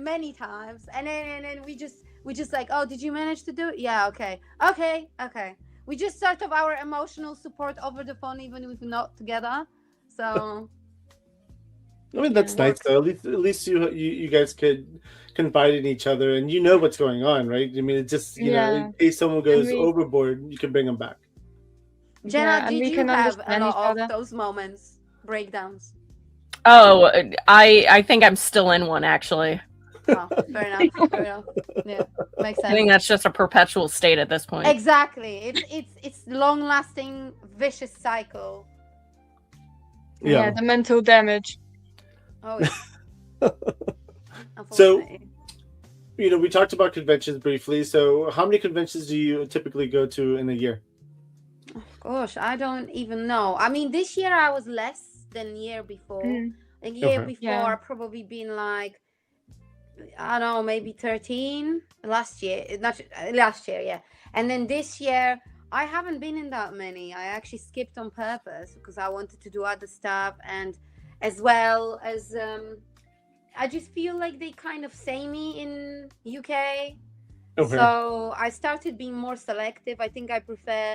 Many times. And then we just like, oh, did you manage to do it? Yeah, okay. We just sort of our emotional support over the phone, even if we're not together. So I mean, that's nice though. At least you guys could confide in each other, and you know what's going on, right? I mean, it's just in case someone goes overboard, you can bring them back. Jenna, did you have a lot of those moments, breakdowns? Oh, I think I'm still in one, actually. Oh, fair enough. Yeah, makes sense. I think that's just a perpetual state at this point. Exactly. It's long-lasting, vicious cycle. Yeah, the mental damage. Oh, yeah. So, we talked about conventions briefly. So, how many conventions do you typically go to in a year? Oh, gosh, I don't even know. I mean, this year I was less than the year before. The year before, probably been like, I don't know, maybe 13. Last year, yeah. And then this year, I haven't been in that many. I actually skipped on purpose because I wanted to do other stuff, and as well as I just feel like they kind of samey in UK. Okay. So I started being more selective. I think I prefer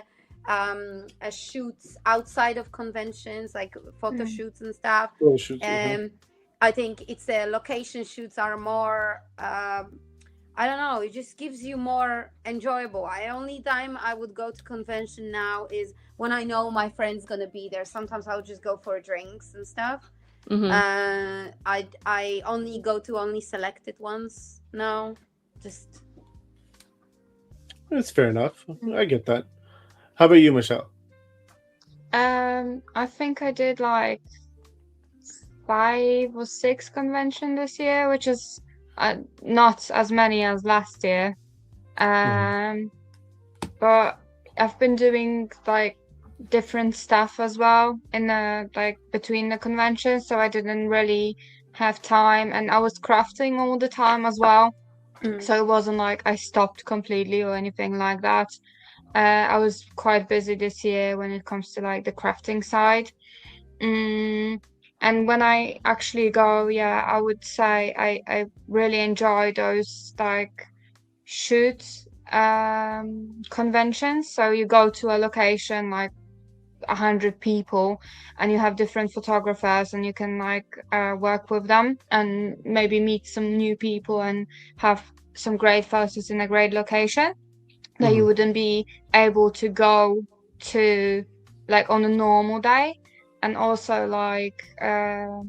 shoots outside of conventions, like photo shoots and stuff. Little shoots, mhm. I think it's location shoots are more I don't know, it just gives you more enjoyable. Only time I would go to convention now is when I know my friend's gonna be there. Sometimes I'll just go for drinks and stuff. I only go to only selected ones now. Just That's fair enough. I get that. How about you, Michelle? I think I did like 5 or 6 convention this year, which is not as many as last year. But I've been doing like different stuff as well in the like between the conventions, so I didn't really have time, and I was crafting all the time as well. So it wasn't like I stopped completely or anything like that. I was quite busy this year when it comes to like the crafting side. And when I actually go, yeah, I would say I really enjoy those like shoot conventions. So you go to a location like 100 people and you have different photographers and you can like work with them and maybe meet some new people and have some great photos in a great location that you wouldn't be able to go to like on a normal day. And also like a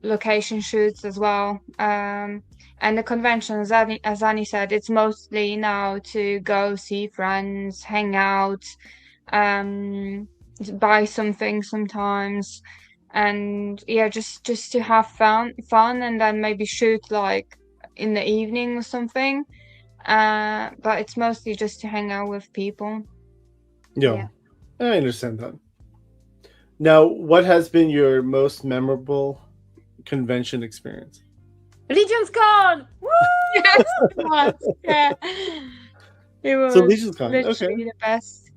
location shoots as well. And the conventions, as Annie said, it's mostly now to go see friends, hang out, buy something sometimes, and yeah, just to have fun, and then maybe shoot like in the evening or something. But it's mostly just to hang out with people. Yeah. I understand that. Now, what has been your most memorable convention experience? Legion's Con! Woo! Yeah. It was So Legion's Con, literally okay. the best.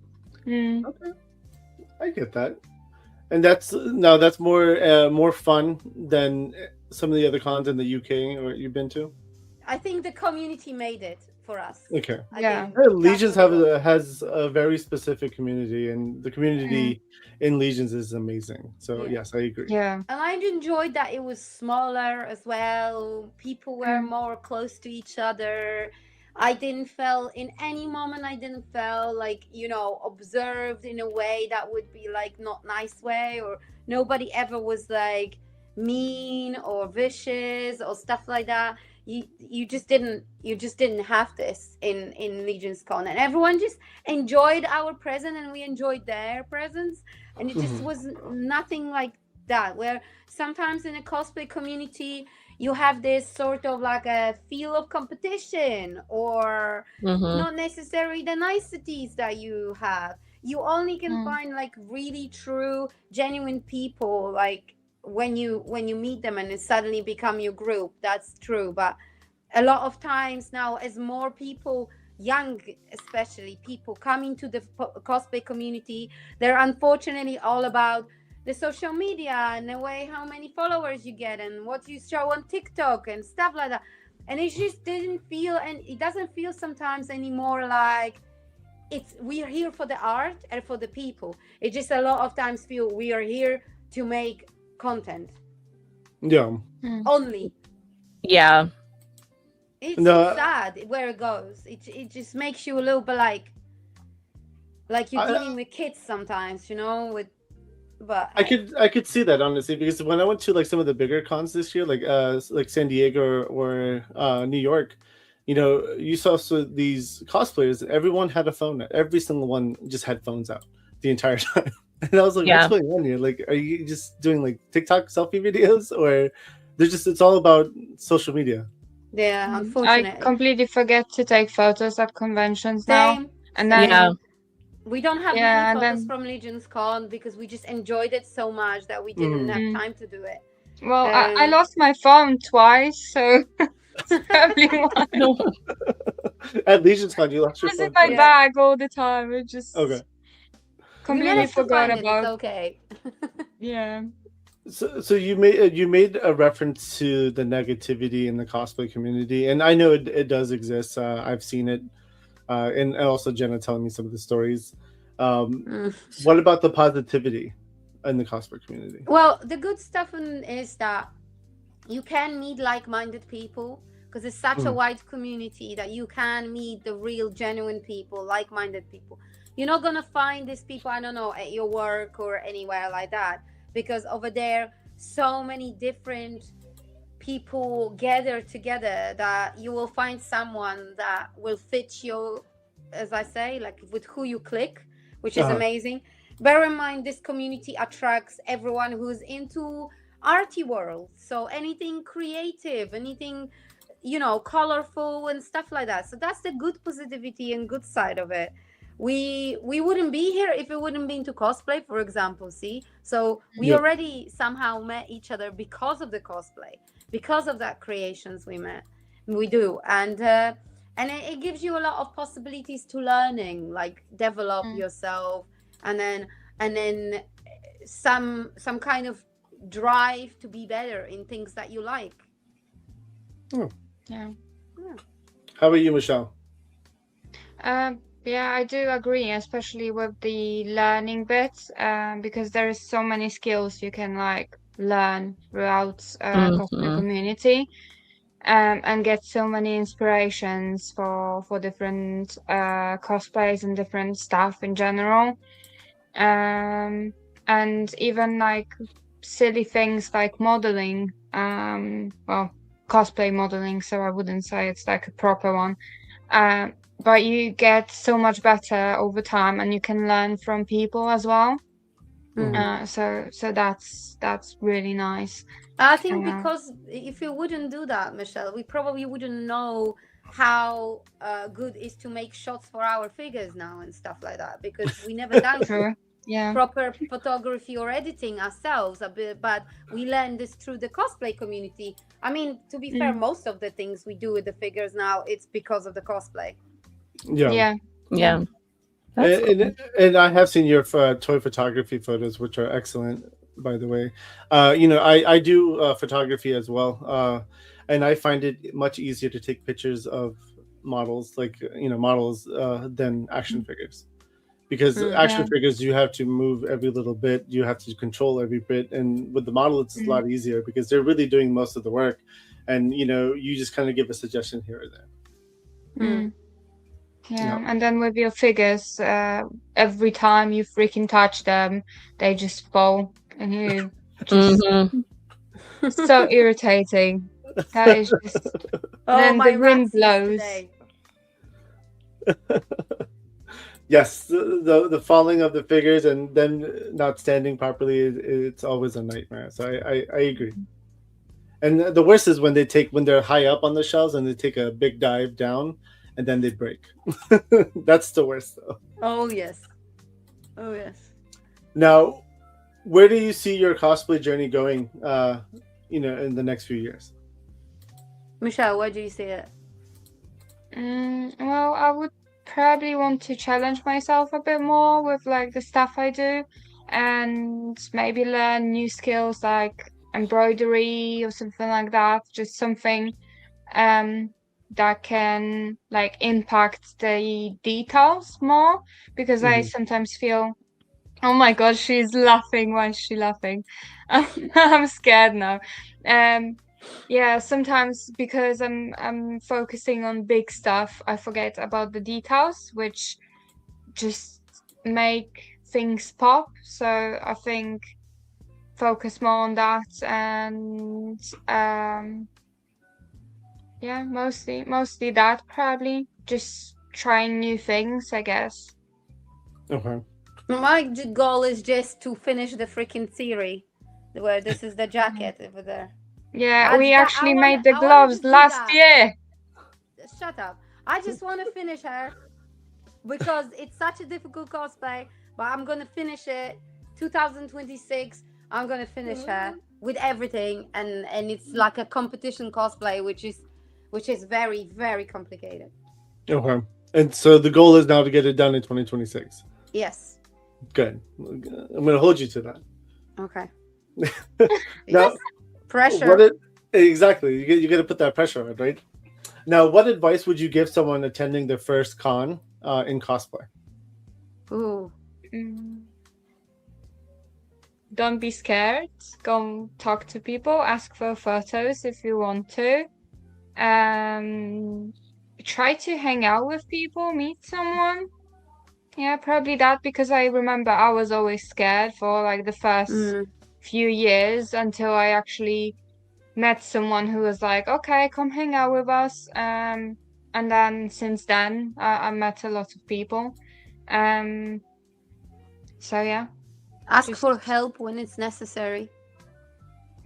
Okay, I get that, and that's more fun than some of the other cons in the UK or you've been to. I think the community made it for us. Okay, Yeah. Legions has a very specific community, and the community in Legions is amazing. So yes, I agree. Yeah. And I enjoyed that it was smaller as well. People were more close to each other. I didn't feel in any moment, like, observed in a way that would be like not nice way, or nobody ever was like mean or vicious or stuff like that. You just didn't have this in Legion's Con, and everyone just enjoyed our presence and we enjoyed their presence, and it just was nothing like that, where sometimes in a cosplay community you have this sort of like a feel of competition, or not necessarily the niceties that you have. You only can find like really true, genuine people, like when you meet them and it suddenly become your group. That's true. But a lot of times now, as more people, young especially people, come into the cosplay community, they're unfortunately all about the social media and the way how many followers you get and what you show on TikTok and stuff like that. And it just didn't feel, and it doesn't feel sometimes anymore like we are here for the art and for the people. It just a lot of times feel we are here to make content. Yeah. Only. Yeah. It's sad where it goes. It just makes you a little bit like you're dealing with kids sometimes, but I could see that, honestly, because when I went to like some of the bigger cons this year, like San Diego or New York, you saw these cosplayers. Everyone had a phone. Every single one just had phones out the entire time. And I was like, what's going on here? Like, are you just doing like TikTok selfie videos, or it's all about social media? Yeah, unfortunately. I completely forget to take photos at conventions now. And then we don't have many photos from Legion's Con because we just enjoyed it so much that we didn't have time to do it. Well, I lost my phone twice, so probably why. At LegionCon, you lost your It was in phone. my too. bag all the time. It just Okay. We completely managed to forgot find it. It's about. okay. Yeah. So you made a reference to the negativity in the cosplay community, and I know it does exist. I've seen it, and also Jenna telling me some of the stories. Mm. What about the positivity in the cosplay community? Well, the good stuff is that you can meet like-minded people because it's such a Mm. wide community that you can meet the real, genuine people, like-minded people. You're not gonna find these people, I don't know, at your work or anywhere like that, because over there, so many different people gather together that you will find someone that will fit you, as I say, like with who you click, which is Uh-huh. amazing. Bear in mind, this community attracts everyone who's into arty world, so anything creative, anything, you know, colorful and stuff like that. So that's the good positivity and good side of it. We wouldn't be here if it wouldn't be into cosplay, for example. See, so we Yep. already somehow met each other because of the cosplay, because of that creations we do, and it gives you a lot of possibilities to learning, like develop yourself, and then some kind of drive to be better in things that you like. Yeah. How about you, Michelle? Yeah, I do agree, especially with the learning bit, because there is so many skills you can like learn throughout cosplay community, and get so many inspirations for different cosplays and different stuff in general, and even like silly things like modeling, well, cosplay modeling. So I wouldn't say it's like a proper one. But you get so much better over time, and you can learn from people as well. So that's really nice. I think because if you wouldn't do that, Michelle, we probably wouldn't know how good is to make shots for our figures now and stuff like that, because we never done True. Yeah. proper photography or editing ourselves a bit, but we learned this through the cosplay community. I mean, to be fair, most of the things we do with the figures now, it's because of the cosplay. Yeah. That's cool. And I have seen your toy photography photos, which are excellent, by the way. You know, I do photography as well, and I find it much easier to take pictures of models, like models, than action figures, because action figures you have to move every little bit, you have to control every bit, and with the model it's a lot easier because they're really doing most of the work, and you just kind of give a suggestion here or there. Yeah, and then with your figures, every time you freaking touch them, they just fall, and you just so irritating. That is just. Then my the wind rats blows. yesterday. Yes, the falling of the figures and then not standing properly, it's always a nightmare. So I agree. And the worst is when they're high up on the shelves and they take a big dive down and then they break. That's the worst, though. Oh yes. Now, where do you see your cosplay journey going? In the next few years. Michelle, where do you see it? Well, I would probably want to challenge myself a bit more with like the stuff I do, and maybe learn new skills like embroidery or something like that. Just something that can like impact the details more, because I sometimes feel, oh my god, she's laughing. Why is she laughing? I'm scared now. Yeah, sometimes because I'm focusing on big stuff, I forget about the details, which just make things pop. So I think focus more on that, and yeah, mostly that, probably just trying new things, I guess. Okay. My goal is just to finish the freaking series, where this is the jacket over there. Yeah, we actually made the gloves last year. Shut up. I just want to finish her because it's such a difficult cosplay, but I'm going to finish it 2026. I'm going to finish her with everything, and it's like a competition cosplay, which is very, very complicated. Okay. And so the goal is now to get it done in 2026. Yes. Good. I'm going to hold you to that. Okay. Now, Pressure. Exactly. You got to put that pressure on, right? Now, what advice would you give someone attending their first con in cosplay? Ooh. Don't be scared. Go talk to people. Ask for photos if you want to. Try to hang out with people. Meet someone. Yeah, probably that, because I remember I was always scared for like the first few years until I actually met someone who was like, okay, come hang out with us. And then since then, I met a lot of people. So yeah. Ask for help when it's necessary.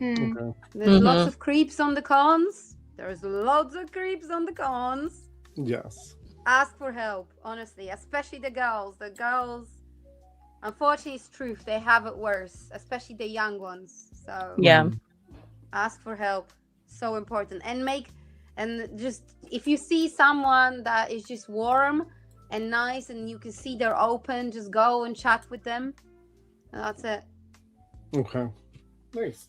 Okay. There's lots of creeps on the cons. There's lots of creeps on the cons. Yes. Ask for help, honestly, especially the girls. The girls, unfortunately, it's truth. They have it worse, especially the young ones. So Yeah. ask for help. So important. And just if you see someone that is just warm and nice and you can see they're open, just go and chat with them. And that's it. Okay. Nice.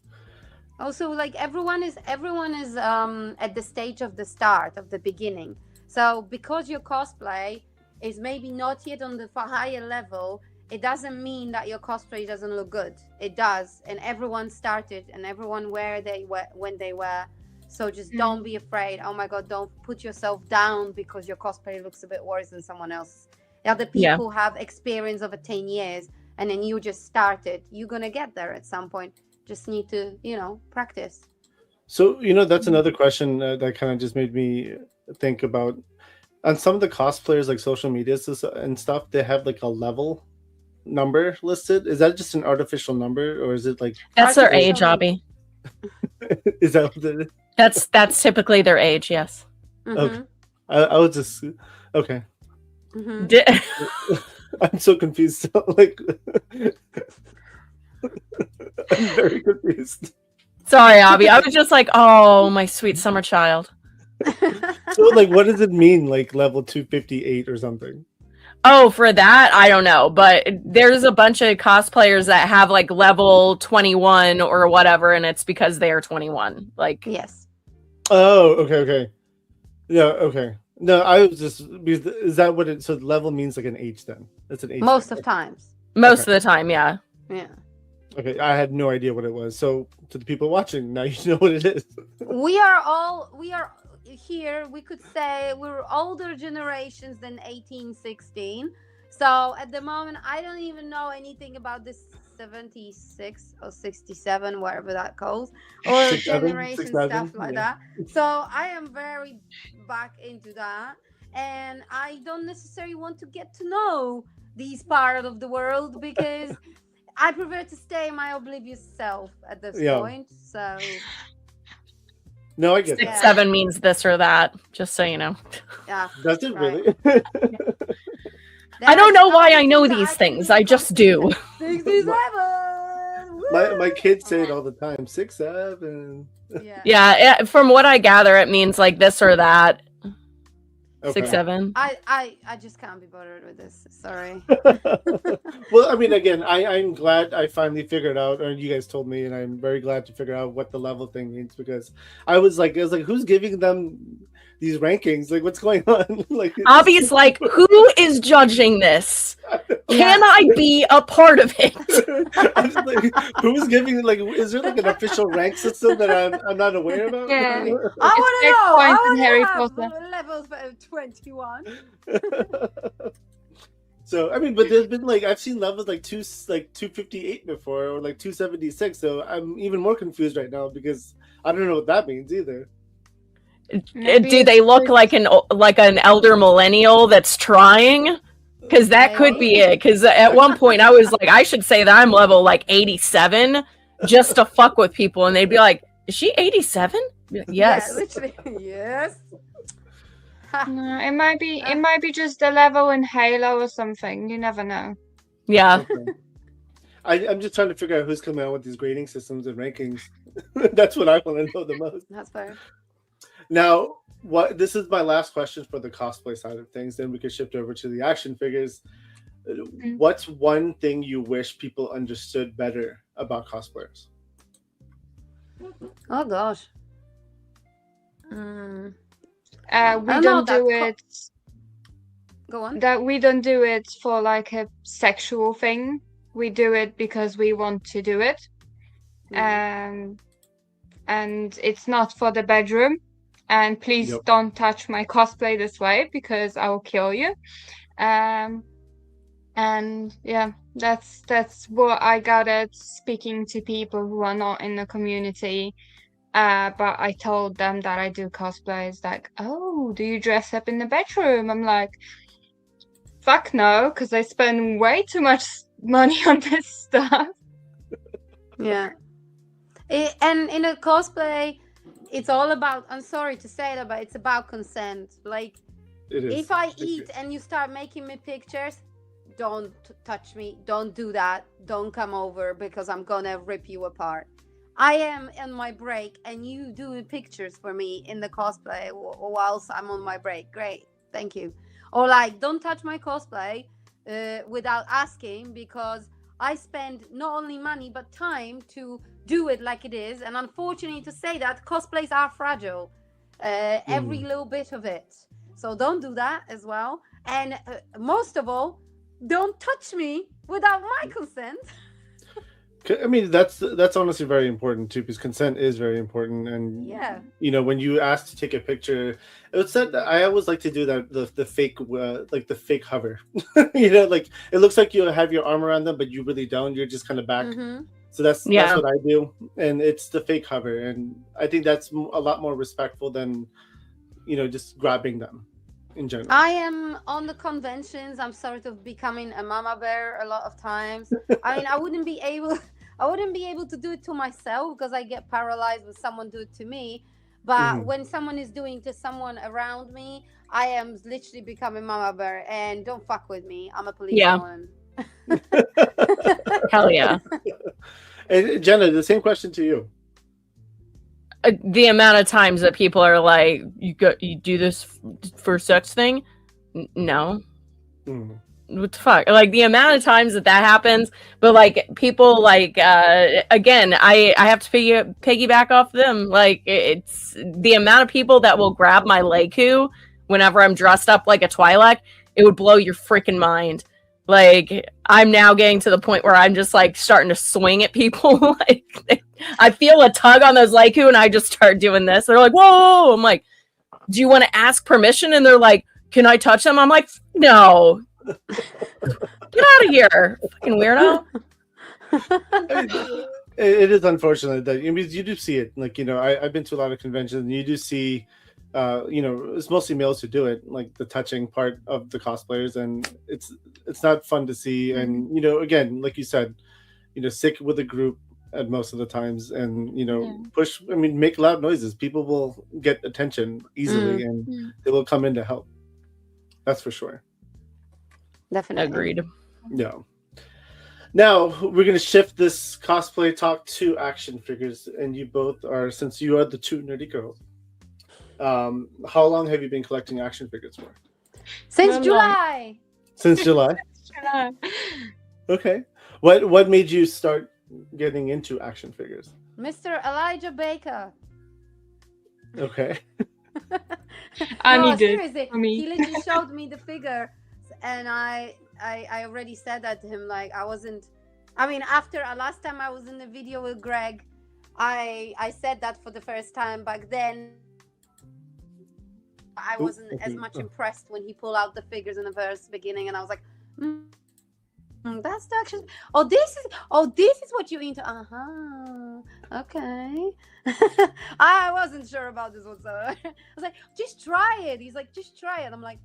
Also, like everyone is at the stage of the start, of the beginning. So because your cosplay is maybe not yet on the higher level, it doesn't mean that your cosplay doesn't look good. It does, and everyone started, and everyone where they were when they were. So just don't be afraid. Oh my God, don't put yourself down because your cosplay looks a bit worse than someone else. The other people have experience over 10 years, and then you just started. You're gonna get there at some point. Just need to, practice. So, that's another question that kind of just made me think about. On some of the cosplayers, like social media and stuff, they have like a level number listed. Is that just an artificial number, or is it like... That's their age, Abby. Is that what it is? That's typically their age, yes. Okay. I was just... Okay. I'm so confused. Like... I'm very confused. Sorry, Abby. I was just like, oh, my sweet summer child. So, like, what does it mean, like, level 258 or something? Oh, for that, I don't know. But there's a bunch of cosplayers that have, like, level 21 or whatever, and it's because they are 21. Like, yes. Oh, okay. Yeah, okay. No, I was just... Is that what it... So, level means, like, an age, then? That's an age. Most of times. Most of the time, yeah. Yeah. Okay, I had no idea what it was. So, to the people watching, now you know what it is. We are here. We could say we're older generations than 1816. So, at the moment, I don't even know anything about this 76 or 67, whatever that calls, or generation stuff like that. So, I am very back into that. And I don't necessarily want to get to know these part of the world because... I prefer to stay my oblivious self at this point. So no, I get 6, 7 means this or that, just so you know. Yeah. Does it really? I don't know why I know these things. I just do. 67. My kids say it all the time. 6, 7. Yeah, from what I gather, it means like this or that. Okay. 6, 7. I just can't be bothered with this. Sorry. Well, I mean, again, I'm glad I finally figured out, or you guys told me, and I'm very glad to figure out what the level thing means, because I was like, who's giving them these rankings? Like, what's going on? Like, Obvious, like, who is judging this? Can I be a part of it? I was like, who's giving? Like, is there like an official rank system that I'm not aware about? Yeah. I want to know. I want Harry to have Potter. levels of 21. So I mean, but there's been like I've seen levels like 258 before, or like 276. So I'm even more confused right now because I don't know what that means either. Do they look like an elder millennial that's trying? Because that could be it. Because at one point I was like, I should say that I'm level like 87 just to fuck with people, and they'd be like, "Is she 87?" Yes. Yeah, literally. Yes. No, it might be just a level in Halo or something. You never know. Yeah. Okay. I'm just trying to figure out who's coming out with these grading systems and rankings. That's what I want to know the most. That's fair. Now, what this is my last question for the cosplay side of things. Then we can shift over to the action figures. What's one thing you wish people understood better about cosplayers? Oh gosh. We don't don't know do that it. Go on. That we don't do it for like a sexual thing. We do it because we want to do it. And it's not for the bedroom. And please Yep. don't touch my cosplay this way because I will kill you. And yeah, that's what I got at speaking to people who are not in the community. But I told them that I do cosplays. Like, oh, do you dress up in the bedroom? I'm like, fuck no, because I spend way too much money on this stuff. Yeah. And in a cosplay, it's all about, I'm sorry to say that, but it's about consent. Like, It is. if I eat and you start making me pictures, don't touch me. Don't do that. Don't come over because I'm gonna rip you apart. I am on my break and you doing pictures for me in the cosplay whilst I'm on my break. Great. Thank you. Or like, don't touch my cosplay without asking, because I spend not only money but time to do it like it is. And unfortunately to say that, cosplays are fragile. Every little bit of it. So don't do that as well. And most of all, don't touch me without my consent. I mean, that's honestly very important too, because consent is very important. And Yeah. you know, when you ask to take a picture, it's that I always like to do that the fake like the fake hover. You know, like it looks like you have your arm around them, but you really don't. You're just kind of back. So that's what I do, and it's the fake hover, and I think that's a lot more respectful than, you know, just grabbing them in general. I am on the conventions. I'm sort of becoming a mama bear a lot of times. I mean, I wouldn't be able to do it to myself because I get paralyzed when someone do it to me. But when someone is doing to someone around me, I am literally becoming mama bear. And don't fuck with me. I'm a policewoman. Hell yeah. And Jenna, the same question to you. The amount of times that people are like, you do this for sex thing? No. What the fuck? Like the amount of times that happens, but like people like again, I have to piggyback off them. Like it's the amount of people that will grab my Leiku whenever I'm dressed up like a Twi'lek. It would blow your freaking mind. Like I'm now getting to the point where I'm just like starting to swing at people. Like I feel a tug on those Leiku and I just start doing this. They're like, whoa. I'm like, do you want to ask permission? And they're like, can I touch them? I'm like, no. Get out of here, fucking weirdo. It is unfortunate that you do see it. Like, you know, I've been to a lot of conventions and you do see you know, it's mostly males who do it, like the touching part of the cosplayers, and it's not fun to see. And you know, again, like you said, you know, stick with the group at most of the times, and you know, push. I mean, make loud noises. People will get attention easily, and they will come in to help. That's for sure. Definitely. Agreed. Yeah. Now we're gonna shift this cosplay talk to action figures, and you both are, since you are the two nerdy girls. How long have you been collecting action figures for? Since July. Since July. Okay. What made you start getting into action figures? Mr. Elijah Baker. Okay. No, seriously, he literally showed me the figure, and I already said that to him. Like after last time I was in the video with Greg, I said that for the first time back then. I wasn't as much impressed when he pulled out the figures in the first beginning, and I was like, that's the action. This is what you into. Okay. I wasn't sure about this whatsoever. I was like, just try it. He's like, just try it. I'm like,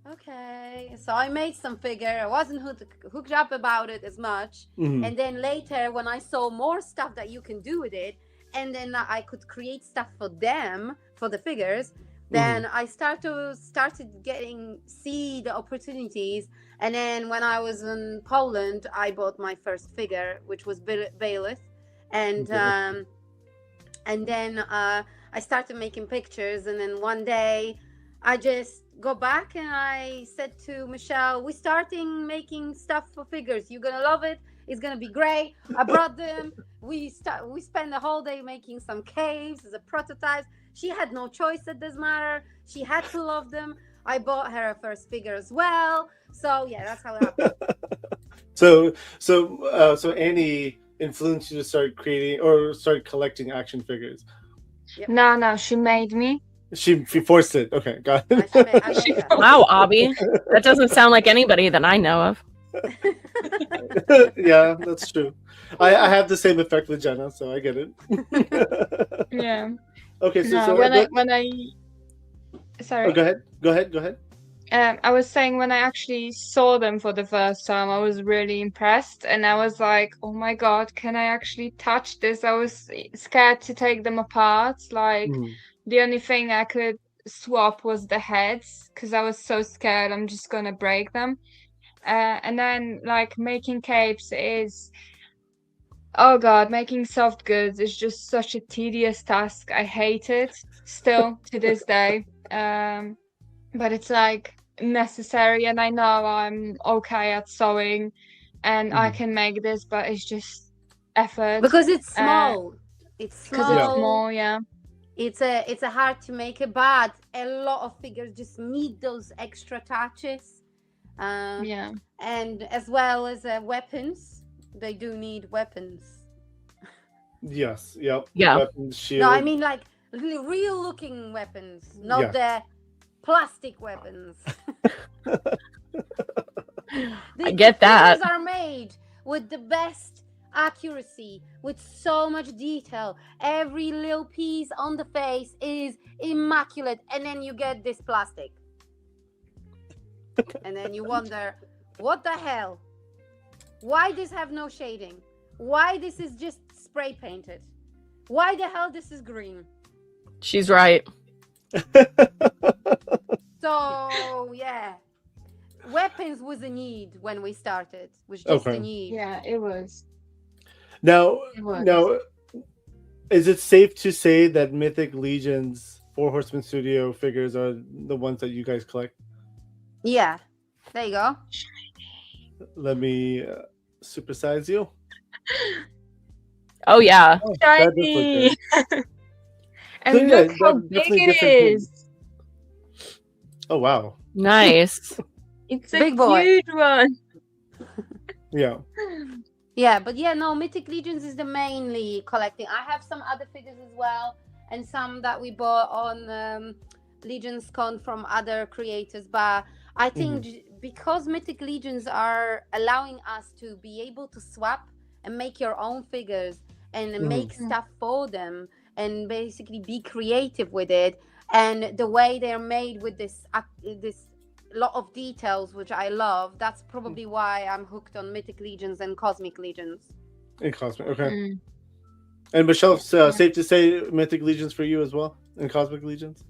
okay. So I made some figure. I wasn't hooked up about it as much. And then later, when I saw more stuff that you can do with it, and then I could create stuff for them, for the figures, then I started see the opportunities. And then when I was in Poland, I bought my first figure, which was Bailiff. And then I started making pictures, and then one day I just go back and I said to Michelle, we're starting making stuff for figures. You're gonna love it. It's gonna be great. I brought them. We spent the whole day making some caves as a prototype. She had no choice at this matter. She had to love them. I bought her a first figure as well. So yeah, that's how it happened. So Annie influenced you to start creating or start collecting action figures. Yep. No, she made me. She forced it. Okay, got it. I made her. Wow, Abby. That doesn't sound like anybody that I know of. Yeah, that's true. I have the same effect with Jenna, so I get it. Yeah. Okay, so, No, so when I sorry. oh, go ahead. I was saying when I actually saw them for the first time, I was really impressed, and I was like, "Oh my God, can I actually touch this?" I was scared to take them apart. Like the only thing I could swap was the heads, because I was so scared I'm just gonna break them. And then like making capes is, oh God, making soft goods is just such a tedious task. I hate it still to this day. But it's like necessary, and I know I'm okay at sewing and I can make this, but it's just effort Because it's small. It's because small. it's small. Yeah. It's a hard to make it, but a lot of figures just need those extra touches. Yeah. And as well as weapons, they do need weapons. Yes. Yep. Yeah. Weapons, shield. No, I mean like real looking weapons, not the plastic weapons. I get that. Figures are made with the best accuracy, with so much detail. Every little piece on the face is immaculate, and then you get this plastic. And then you wonder, what the hell? Why this have no shading? Why this is just spray painted? Why the hell this is green? She's right. So yeah, weapons was a need when we started. Was just a need. Yeah, it was. Now, It was. now, is it safe to say that Mythic Legion's Four Horsemen Studio figures are the ones that you guys collect? Yeah, there you go. Let me supersize you. Oh yeah. Oh, that does look Shiny. good. And So, yeah, look how that's big definitely it different things. is. Oh wow. Nice. It's a Big boy. huge one. Yeah. Yeah, but yeah, no, Mythic Legions is the mainly collecting. I have some other figures as well, and some that we bought on Legions Con from other creators. But I think because Mythic Legions are allowing us to be able to swap and make your own figures and make stuff for them and basically be creative with it, and the way they're made with this lot of details, which I love. That's probably why I'm hooked on Mythic Legions and Cosmic Legions. In Cosmic, okay. And Michelle, safe to say Mythic Legions for you as well, and Cosmic Legions.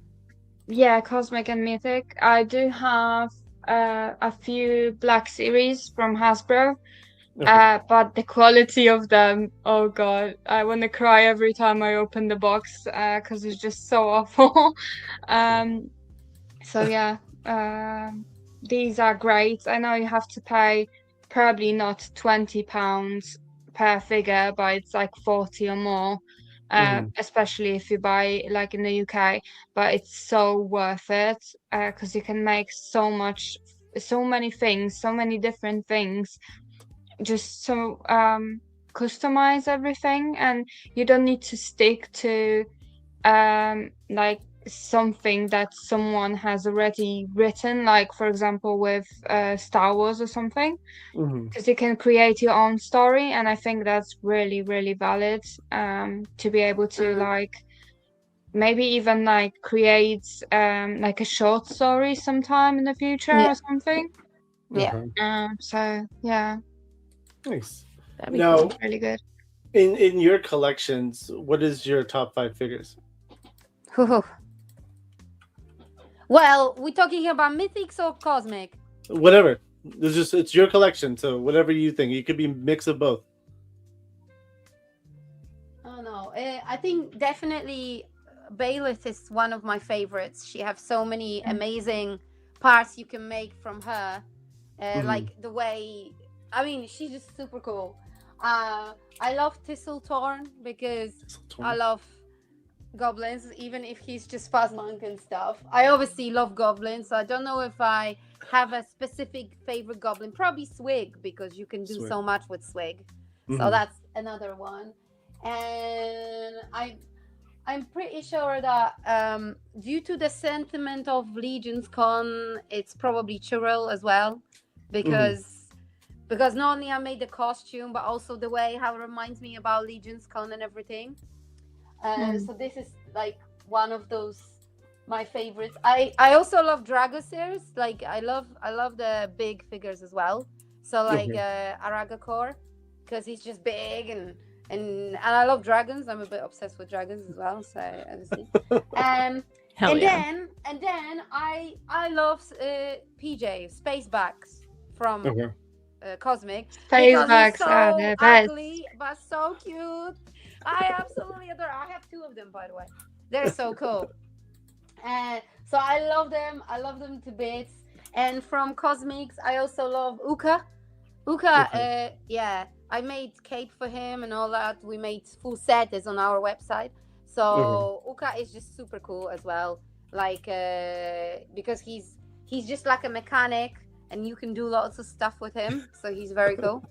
Yeah, Cosmic and Mythic. I do have a few Black Series from Hasbro, but the quality of them, oh God, I want to cry every time I open the box because it's just so awful. So yeah, these are great. I know you have to pay probably not £20 per figure, but it's like 40 or more. Especially if you buy like in the UK, but it's so worth it because you can make so many things, so many different things, just so customize everything, and you don't need to stick to like something that someone has already written, like for example with Star Wars or something, because you can create your own story, and I think that's really, really valid to be able to like maybe even like create like a short story sometime in the future or something. So yeah, Nice. That'd be Now, cool. really good. in your collections, what is your top 5 figures? Well, we're talking here about Mythics or Cosmic? Whatever. It's your collection, so whatever you think. It could be a mix of both. Oh no, I think definitely Baylith is one of my favorites. She have so many amazing parts you can make from her. Like the way, I mean, she's just super cool. I love Thistletorn because I love goblins, even if he's just fast monk and stuff. I obviously love goblins, so I don't know if I have a specific favorite goblin. Probably Swig, because you can do so much with Swig. So that's another one. And I'm pretty sure that due to the sentiment of Legion's Con, it's probably Churl as well, because not only I made the costume, but also the way how it reminds me about Legion's Con and everything. So this is like one of those my favorites. I also love Dragosirs. Like I love the big figures as well. So like Aragakor, because he's just big and I love dragons. I'm a bit obsessed with dragons as well. So obviously, and then I love PJ Spacebacks from Cosmic. Spacebacks are the best. Ugly, but so cute. I absolutely adore. I have 2 of them, by the way. They're so cool. So I love them. I love them to bits. And from Cosmics, I also love Uka. Yeah, I made cape for him and all that. We made full set is on our website. So Uka is just super cool as well. Like because he's just like a mechanic, and you can do lots of stuff with him. So he's very cool.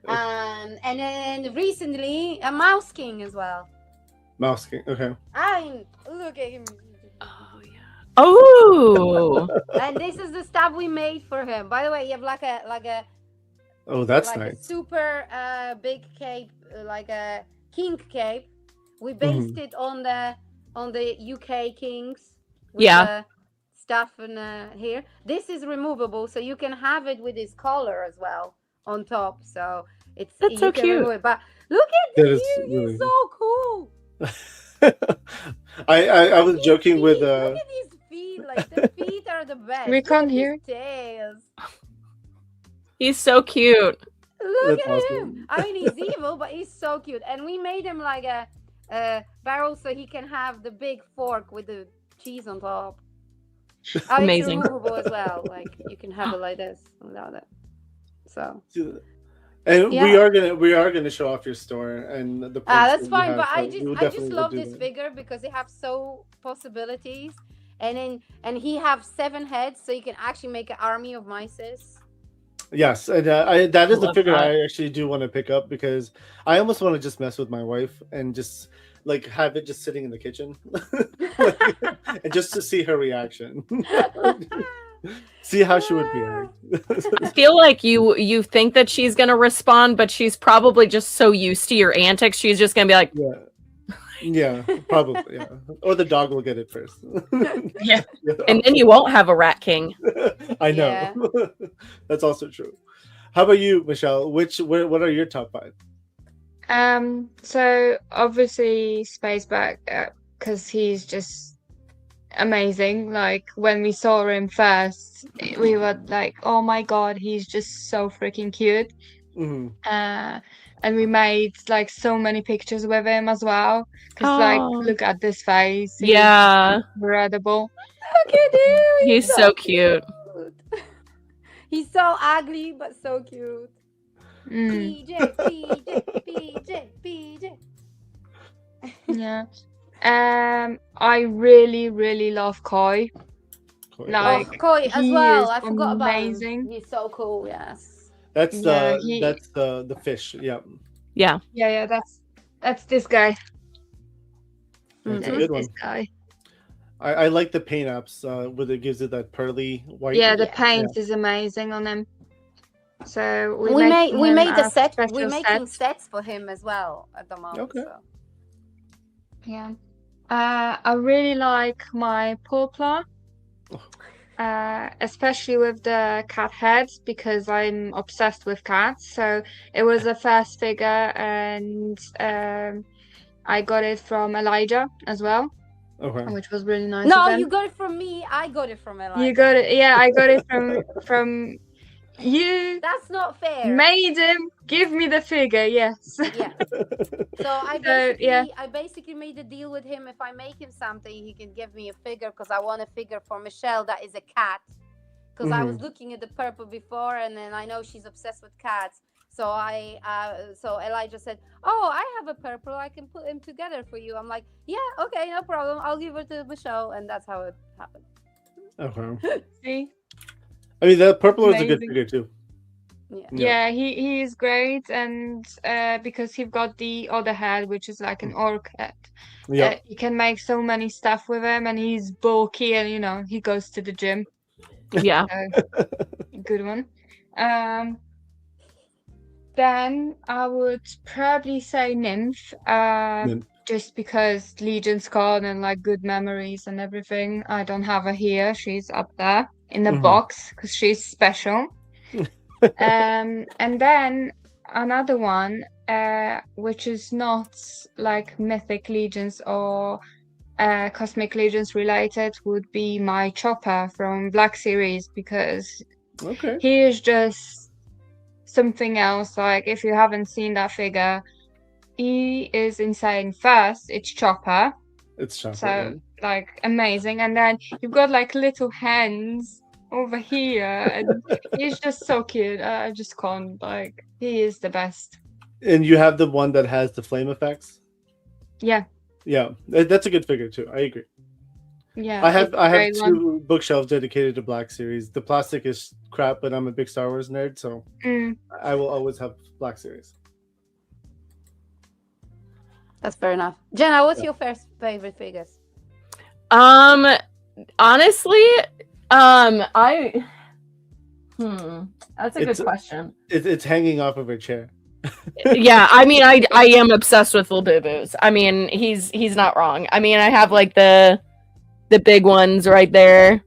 And then recently a Mouse King as well. Mouse King, okay. Look at him. Oh yeah. Oh. And this is the stuff we made for him. By the way, you have like a Oh, that's like nice. a super big cape, like a king cape. We based it on the UK kings. With the stuff in here. This is removable, so you can have it with his collar as well on top. So that's so cute. But look at this! He's so cool. I was joking feet. with Look at his feet. Like the feet are the best. We can't hear. Tails. He's so cute. Look That's at awesome. him. I mean, he's evil, but he's so cute. And we made him like a barrel so he can have the big fork with the cheese on top. Amazing. It's removable as well. Like you can have it like this without it. So. And we are gonna show off your store and the. That's fine, but I just love this figure because they have so possibilities, and he have 7 heads, so you can actually make an army of mices. Yes, and that is the figure I actually do want to pick up because I almost want to just mess with my wife and just like have it just sitting in the kitchen, and just to see her reaction. See how she would react. I feel like you think that she's gonna respond, but she's probably just so used to your antics. She's just gonna be like, yeah, probably, yeah. Or the dog will get it first. Yeah, and then you won't have a Rat King. I know. Yeah. That's also true. How about you, Michelle? What are your top 5? So obviously Spaceback, because he's just amazing. Like when we saw him first, we were like, oh my god, he's just so freaking cute. And we made like so many pictures with him as well, because like look at this face. He's incredible. Look at him. He's so cute. He's so ugly but so cute. PJ. Yeah. I really love Koi. Like Koi as well. I forgot amazing. about him. He's so cool. Yes. That's the fish. Yeah. Yeah. That's this guy. That's a good one. This guy. I like the paint apps where it gives it that pearly white. Yeah, the paint is amazing on him. So we made the set. We're making sets for him as well at the moment. Okay. So. Yeah. I really like my Pawpla, especially with the cat heads, because I'm obsessed with cats. So it was a first figure, and I got it from Elijah as well, which was really nice. No, you got it from me. I got it from Elijah. You got it. Yeah, I got it from You That's not fair. made him give me the figure, yes. Yeah. So I basically made a deal with him. If I make him something, he can give me a figure because I want a figure for Michelle that is a cat. Because I was looking at the purple before, and then I know she's obsessed with cats. So so Elijah said, "Oh, I have a purple. I can put them together for you." I'm like, "Yeah, okay, no problem. I'll give it to Michelle," and that's how it happened. Okay. See? I mean, the purple is a good Amazing. figure too. Yeah, he is great, and because he got the other head, which is like an orc head, Yeah. you can make so many stuff with him, and he's bulky, and he goes to the gym. Yeah. So, good one. Then I would probably say Nymph, Nymph. just because Legion's gone and like good memories and everything. I don't have her here; she's up there in the box because she's special. And then another one, which is not like Mythic Legions or Cosmic Legions related, would be my Chopper from Black Series, because he is just something else. Like, if you haven't seen that figure, he is insane. First, it's Chopper. It's Chopper. So, like, amazing. And then you've got like little hands over here, and he's just so cute. I just can't, like, he is the best. And you have the one that has the flame effects. Yeah. Yeah, that's a good figure too. I agree. Yeah, I have it's a great two bookshelves dedicated to Black Series. The plastic is crap, but I'm a big Star Wars nerd, so I will always have Black Series. That's fair enough. Jenna, what's your first favorite figures? Honestly, that's a good question. It's hanging off of her chair. Yeah, I mean, I am obsessed with Labubu's. I mean, he's not wrong. I mean, I have like the big ones right there.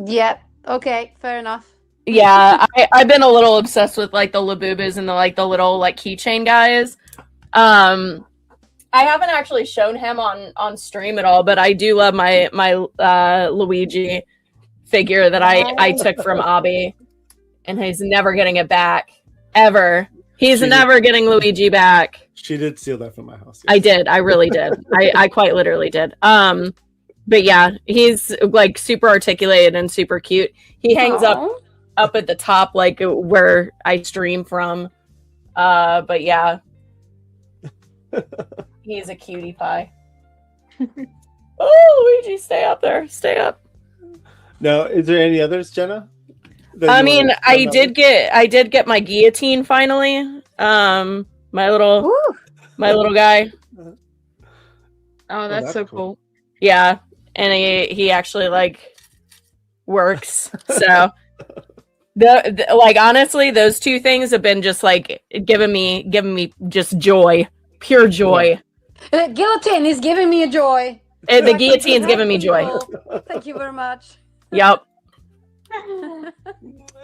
Yep. Okay, fair enough. Yeah, I've been a little obsessed with like the Labubu's and the little like keychain guys. I haven't actually shown him on stream at all, but I do love my Luigi figure that I took from Abby, and he's never getting it back ever. He's never getting Luigi back. She did steal that from my house. Yes. I did. I really did. I quite literally did. But yeah, he's like super articulated and super cute. He hangs up at the top, like where I stream from. But yeah, he's a cutie pie. Oh, Luigi, stay up there. Stay up. Now, is there any others, Jenna? I mean, I did get my guillotine finally. My little guy. Oh, that's so cool. Yeah, and he actually like works. So the like, honestly, those two things have been just like giving me just joy, pure joy. Guillotine is giving me a joy. The guillotine's giving me joy. Thank you very much. Yep.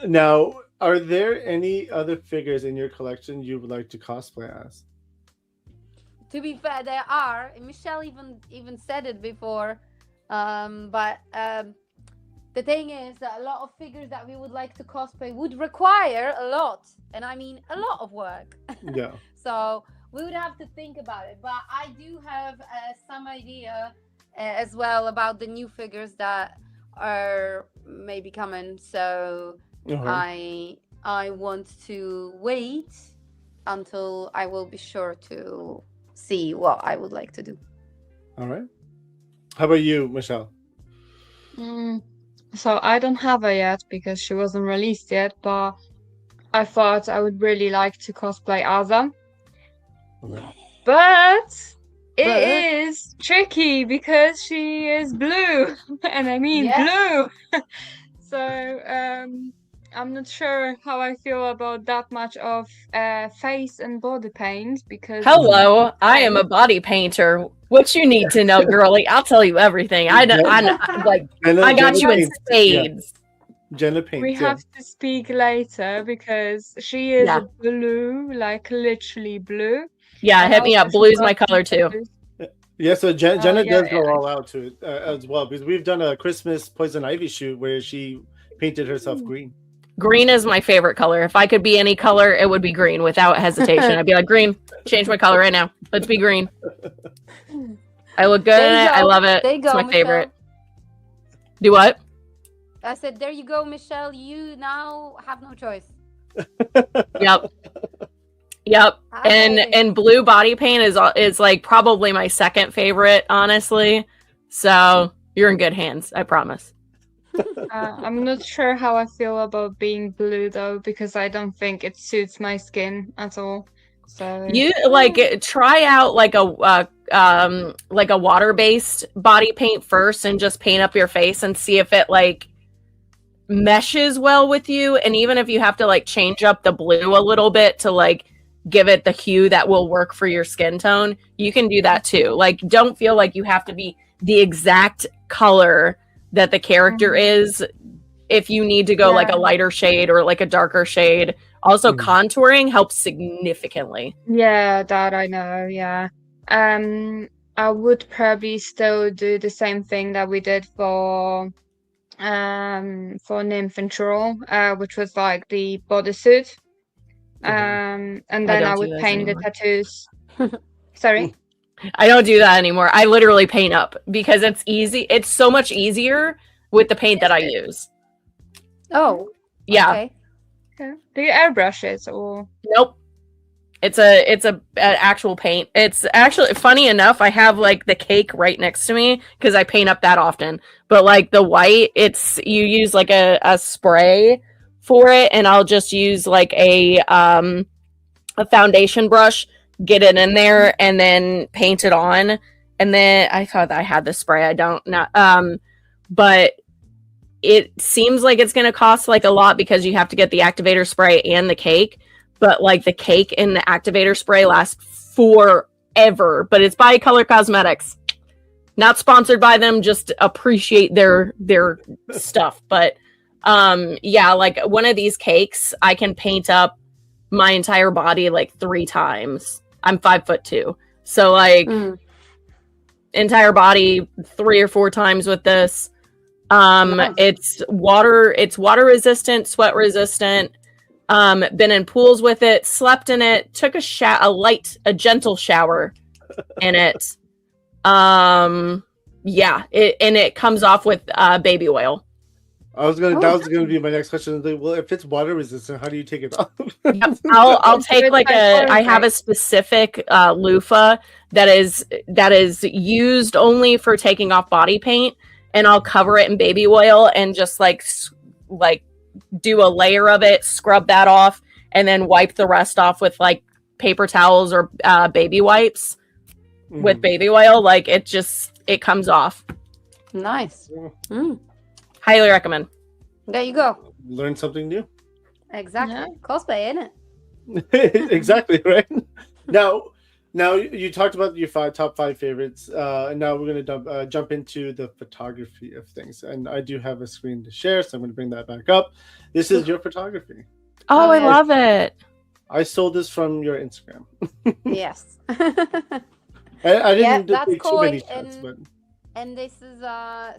Now, are there any other figures in your collection you would like to cosplay as? To be fair, there are. Michelle even said it before. But the thing is that a lot of figures that we would like to cosplay would require a lot, and I mean a lot of work. Yeah. So we would have to think about it. But I do have some idea as well about the new figures that are maybe coming. So I want to wait until I will be sure to see what I would like to do. All right. How about you, Michelle? So I don't have her yet because she wasn't released yet, but I thought I would really like to cosplay Aza. Okay. But it is tricky because she is blue, and I mean blue. So I'm not sure how I feel about that much of face and body paint, because hello, I am a body painter. What you need to know, girly? I'll tell you everything. I got you in spades. Jenna paints. We have to speak later because she is blue, like literally blue. Yeah, hit me up. Blue's my color too. Yeah, so Jenna does go all out to it as well, because we've done a Christmas Poison Ivy shoot where she painted herself green. Green is my favorite color. If I could be any color, it would be green without hesitation. I'd be like, green, change my color right now. Let's be green. I look good in There you it. I go. love it. There you It's go, my Michelle. favorite. Do what? I said, there you go, Michelle. You now have no choice. Yep. Yep. Okay. And blue body paint is like probably my second favorite, honestly. So you're in good hands, I promise. I'm not sure how I feel about being blue though, because I don't think it suits my skin at all. So You like try out like a water-based body paint first and just paint up your face and see if it like meshes well with you. And even if you have to like change up the blue a little bit to like give it the hue that will work for your skin tone, you can do that too. Like, don't feel like you have to be the exact color that the character is. If you need to go like a lighter shade or like a darker shade. Also, contouring helps significantly. yeah, that I know, yeah. I would probably still do the same thing that we did for Nymph and Troll, which was like the bodysuit. And then don't I do would those paint the anymore. tattoos. Sorry? I don't do that anymore. I literally paint up because it's easy. It's so much easier with the paint that I use. Oh. Yeah. Okay. Okay. Do you airbrush it or? Nope. It's a actual paint. It's actually funny enough. I have like the cake right next to me because I paint up that often. But like the white, it's you use like a spray for it, and I'll just use like a foundation brush, get it in there, and then paint it on. And then I thought I had the spray. I don't not but it seems like it's going to cost like a lot because you have to get the activator spray and the cake. But like the cake and the activator spray last forever. But it's by Color Cosmetics. Not sponsored by them, just appreciate their stuff. But yeah, like one of these cakes, I can paint up my entire body like 3 times. I'm 5'2". So like entire body 3 or 4 times with this. Nice. It's water resistant, sweat resistant. Been in pools with it, slept in it, took a gentle shower in it. Yeah, it comes off with baby oil. That was gonna be my next question. Like, well, if it's water resistant, how do you take it off? Yep. I'll take like I have a specific loofah that is used only for taking off body paint, and I'll cover it in baby oil and just like do a layer of it, scrub that off, and then wipe the rest off with like paper towels or baby wipes with baby oil. Like it comes off. Nice. Highly recommend. There you go. Learn something new. Exactly. Yeah. Cosplay, isn't it? Exactly, right? Now you talked about your top 5 favorites, and now we're gonna jump into the photography of things. And I do have a screen to share, so I'm gonna bring that back up. This is your photography. Oh, I yeah. love it. I stole this from your Instagram. Yes. I Yeah, didn't that's take too many Koi, shots, but And this is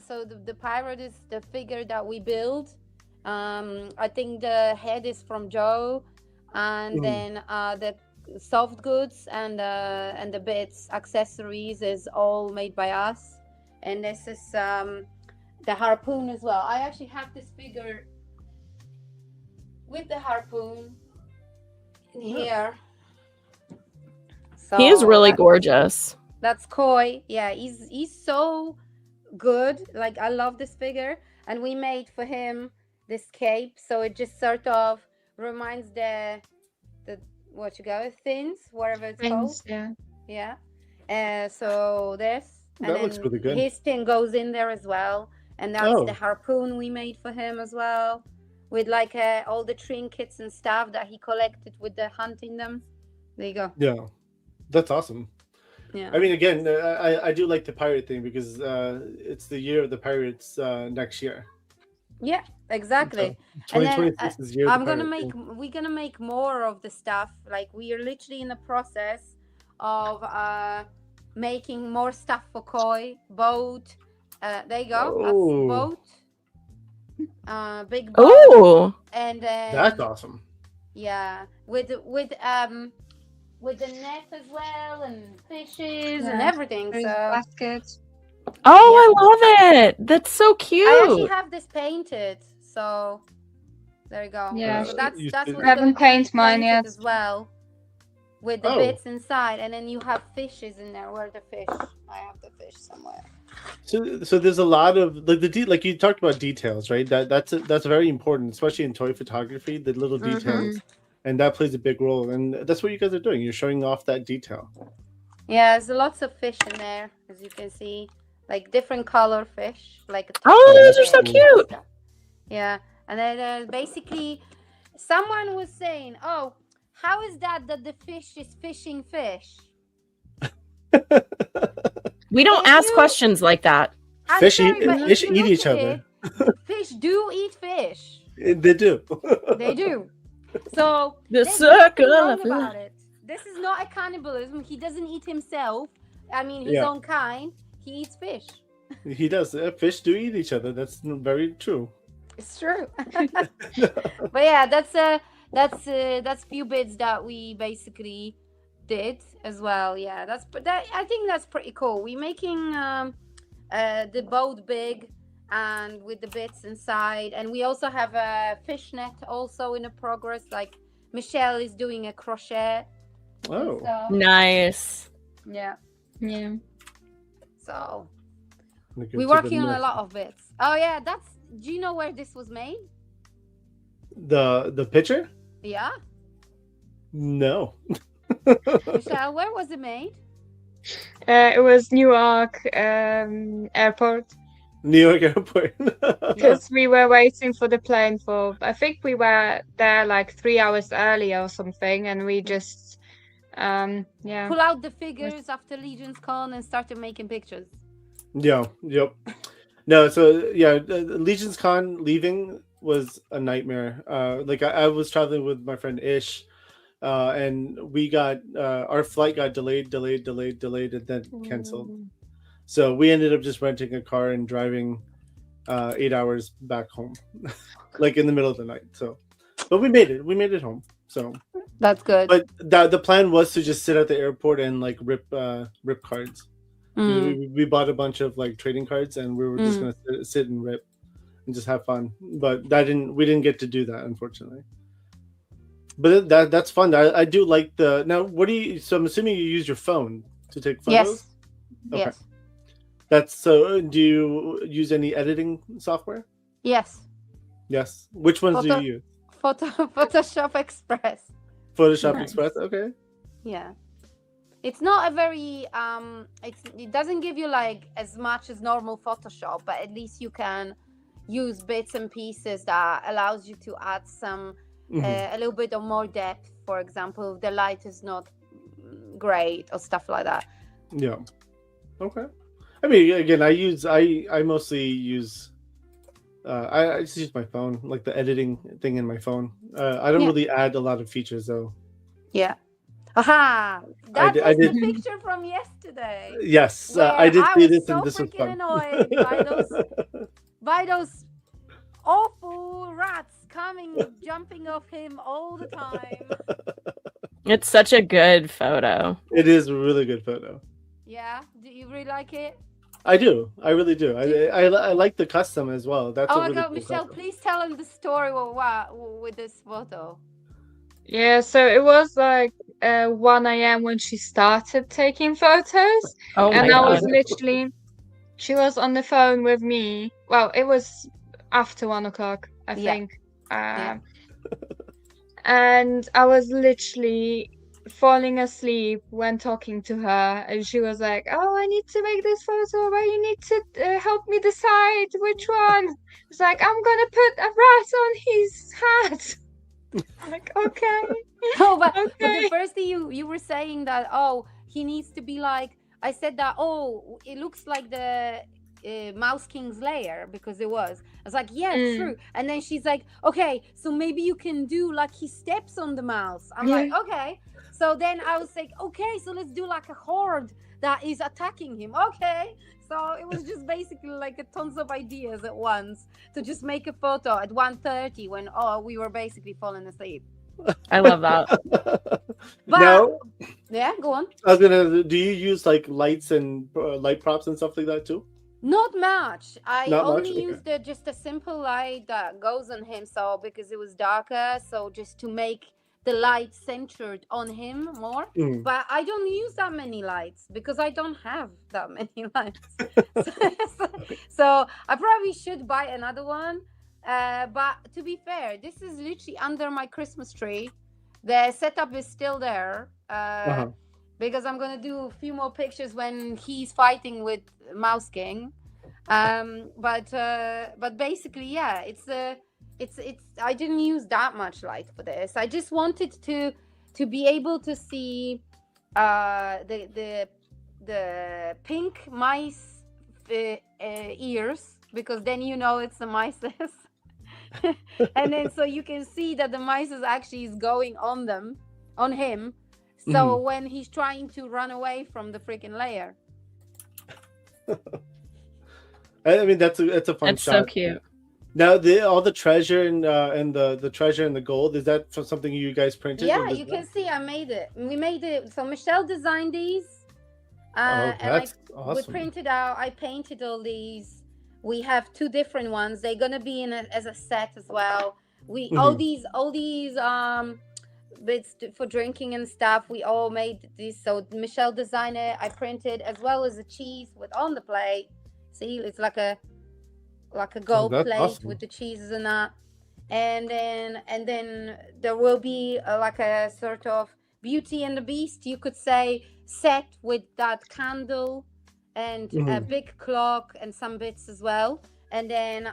so the pirate is the figure that we build. I think the head is from Joe, and then the soft goods and the bits, accessories is all made by us. And this is the harpoon as well. I actually have this figure with the harpoon in here. So He is really that- gorgeous. That's Koi. Yeah, he's so good. Like, I love this figure, and we made for him this cape, so it just sort of reminds the what you go thins, whatever it's called. Yeah. Yeah. So this, and That looks then really good. his pin goes in there as well, and that's Oh. the harpoon we made for him as well, with like all the trinkets and stuff that he collected with the hunting them. There you go. yeah, that's awesome. Yeah. I mean, again, I do like the pirate thing because it's the year of the pirates next year. Yeah, exactly. And then 2026 is the year. Of I'm the gonna pirate make we're gonna make more of the stuff. Like, we are literally in the process of making more stuff for Koi boat. There you go. That's Oh. boat. big boat, Oh, and then That's awesome. yeah, with the net as well, and fishes and Yeah. everything. There's So baskets. I love it. That's so cute. I actually have this painted. So there you go. Yeah. So that's You that's did- what's I haven't gonna be painted mine painted yet. as well, with the Oh. bits inside, and then you have fishes in there. Where are the fish? I have the fish somewhere. So there's a lot of like you talked about details, right? That's very important, especially in toy photography. The little Mhm. details, and that plays a big role. And that's what you guys are doing. You're showing off that detail. Yeah, there's lots of fish in there, as you can see, like different color fish, like. Oh, those are so Cool. cute. Yeah, and then basically, someone was saying, "Oh, how is that the fish is fishing fish?" We don't If ask you- questions like that. I'm Fish sorry, eat- but if fish you eat look each at other. it, fish do eat fish. They do. They do. So The there's circle nothing wrong of about life. it. This is not a cannibalism. He doesn't eat himself. I mean, his Yeah. own kind. He eats fish. He does. Fish do eat each other. That's very true. It's true. But yeah, that's few bits that we basically did as well. Yeah, I think that's pretty cool. We're making the boat big and with the bits inside, and we also have a fish net also in the progress. Like Michelle is doing a crochet. Oh, So, Nice. yeah. Yeah. So look we're into the working on a net. lot of bits. Oh yeah, do you know where this was made? The picture? Yeah. No. Michelle, where was it made? It was Newark airport New York Airport. because we were waiting for the plane for. I think we were there like 3 hours early or something, and we just yeah. Pull out the figures after Legion's Con and started making pictures. Yeah. Yep. No. So yeah, Legion's Con leaving was a nightmare. Like I was traveling with my friend Ish, and we got our flight got delayed, and then canceled. So we ended up just renting a car and driving 8 hours back home, like in the middle of the night. So, but we made it. We made it home. So, That's good. but the plan was to just sit at the airport and like rip cards. We bought a bunch of like trading cards, and we were just gonna sit and rip and just have fun. But we didn't get to do that, unfortunately. But that's fun. I do like now. What do you? So I'm assuming you use your phone to take photos. Yes. Okay. Yes. That's so. Do you use any editing software? Yes. Yes. Which ones do Photo- you use? Photoshop Express. Photoshop Nice. Express. Okay. Yeah. It's not a very it doesn't give you like as much as normal Photoshop, but at least you can use bits and pieces that allows you to add some a little bit of more depth. For example, if the light is not great or stuff like that. Yeah. Okay. I mean, again, I mostly use. I just use my phone, like the editing thing in my phone. I don't Yeah. really add a lot of features though. Yeah. Aha! That I is did- the picture from yesterday. Yes, Where I did I see was this, so and this was freaking fun. annoyed by those awful rats coming, jumping off him all the time. It's such a good photo. It is a really good photo. Yeah, do you really like it? I do. I really do. I like the custom as well. That's Oh a my really god, cool Michelle, custom. please tell him the story with this photo. Yeah, so it was like 1 a.m. when she started taking photos, Oh my and I was god. literally, she was on the phone with me. Well, it was after 1 o'clock, I Yeah. think. Yeah. And I was literally falling asleep when talking to her, and she was like, "Oh, I need to make this photo, but you need to help me decide which one." It's like, "I'm gonna put a rat on his hat." I'm like, okay. No, but the Okay. first thing you were saying that he needs to be like, I said that it looks like the Mouse King's lair, because it was. I was like, yeah, Mm. true. And then she's like, okay, so maybe you can do like he steps on the mouse. I'm like, okay. So then I was like, okay, so let's do like a horde that is attacking him. Okay. So it was just basically like a tons of ideas at once to just make a photo at 1:30 when we were basically falling asleep. I love that. But Now, yeah, go on. I was gonna. Do you use like lights and light props and stuff like that too? Not much. I Not much? only Okay. used just a simple light that goes on him, so because it was darker, so just to make the light centered on him more. Mm. But I don't use that many lights because I don't have that many lights. So I probably should buy another one. But to be fair, this is literally under my Christmas tree. The setup is still there. Because I'm gonna do a few more pictures when he's fighting with Mouse King. But basically, yeah, it's I didn't use that much light for this. I just wanted to be able to see the pink mice ears, because then you know it's the mices. And then so you can see that the mices actually is going on him. So when he's trying to run away from the freaking layer. I mean, that's a fun It's shot. so cute. Now, all the treasure and the treasure and the gold, is that from something you guys printed? Yeah, you can see I made it. We made it. So Michelle designed these. And that's we awesome. printed out. I painted all these. We have 2 different ones. They're gonna be as a set as well. All these bits for drinking and stuff. We all made these. So Michelle designed it. I printed, as well as the cheese on the plate. See, it's like a gold that's plate awesome. with the cheeses and that. And then there will be like a sort of Beauty and the Beast, you could say, set with that candle and a big clock and some bits as well. And then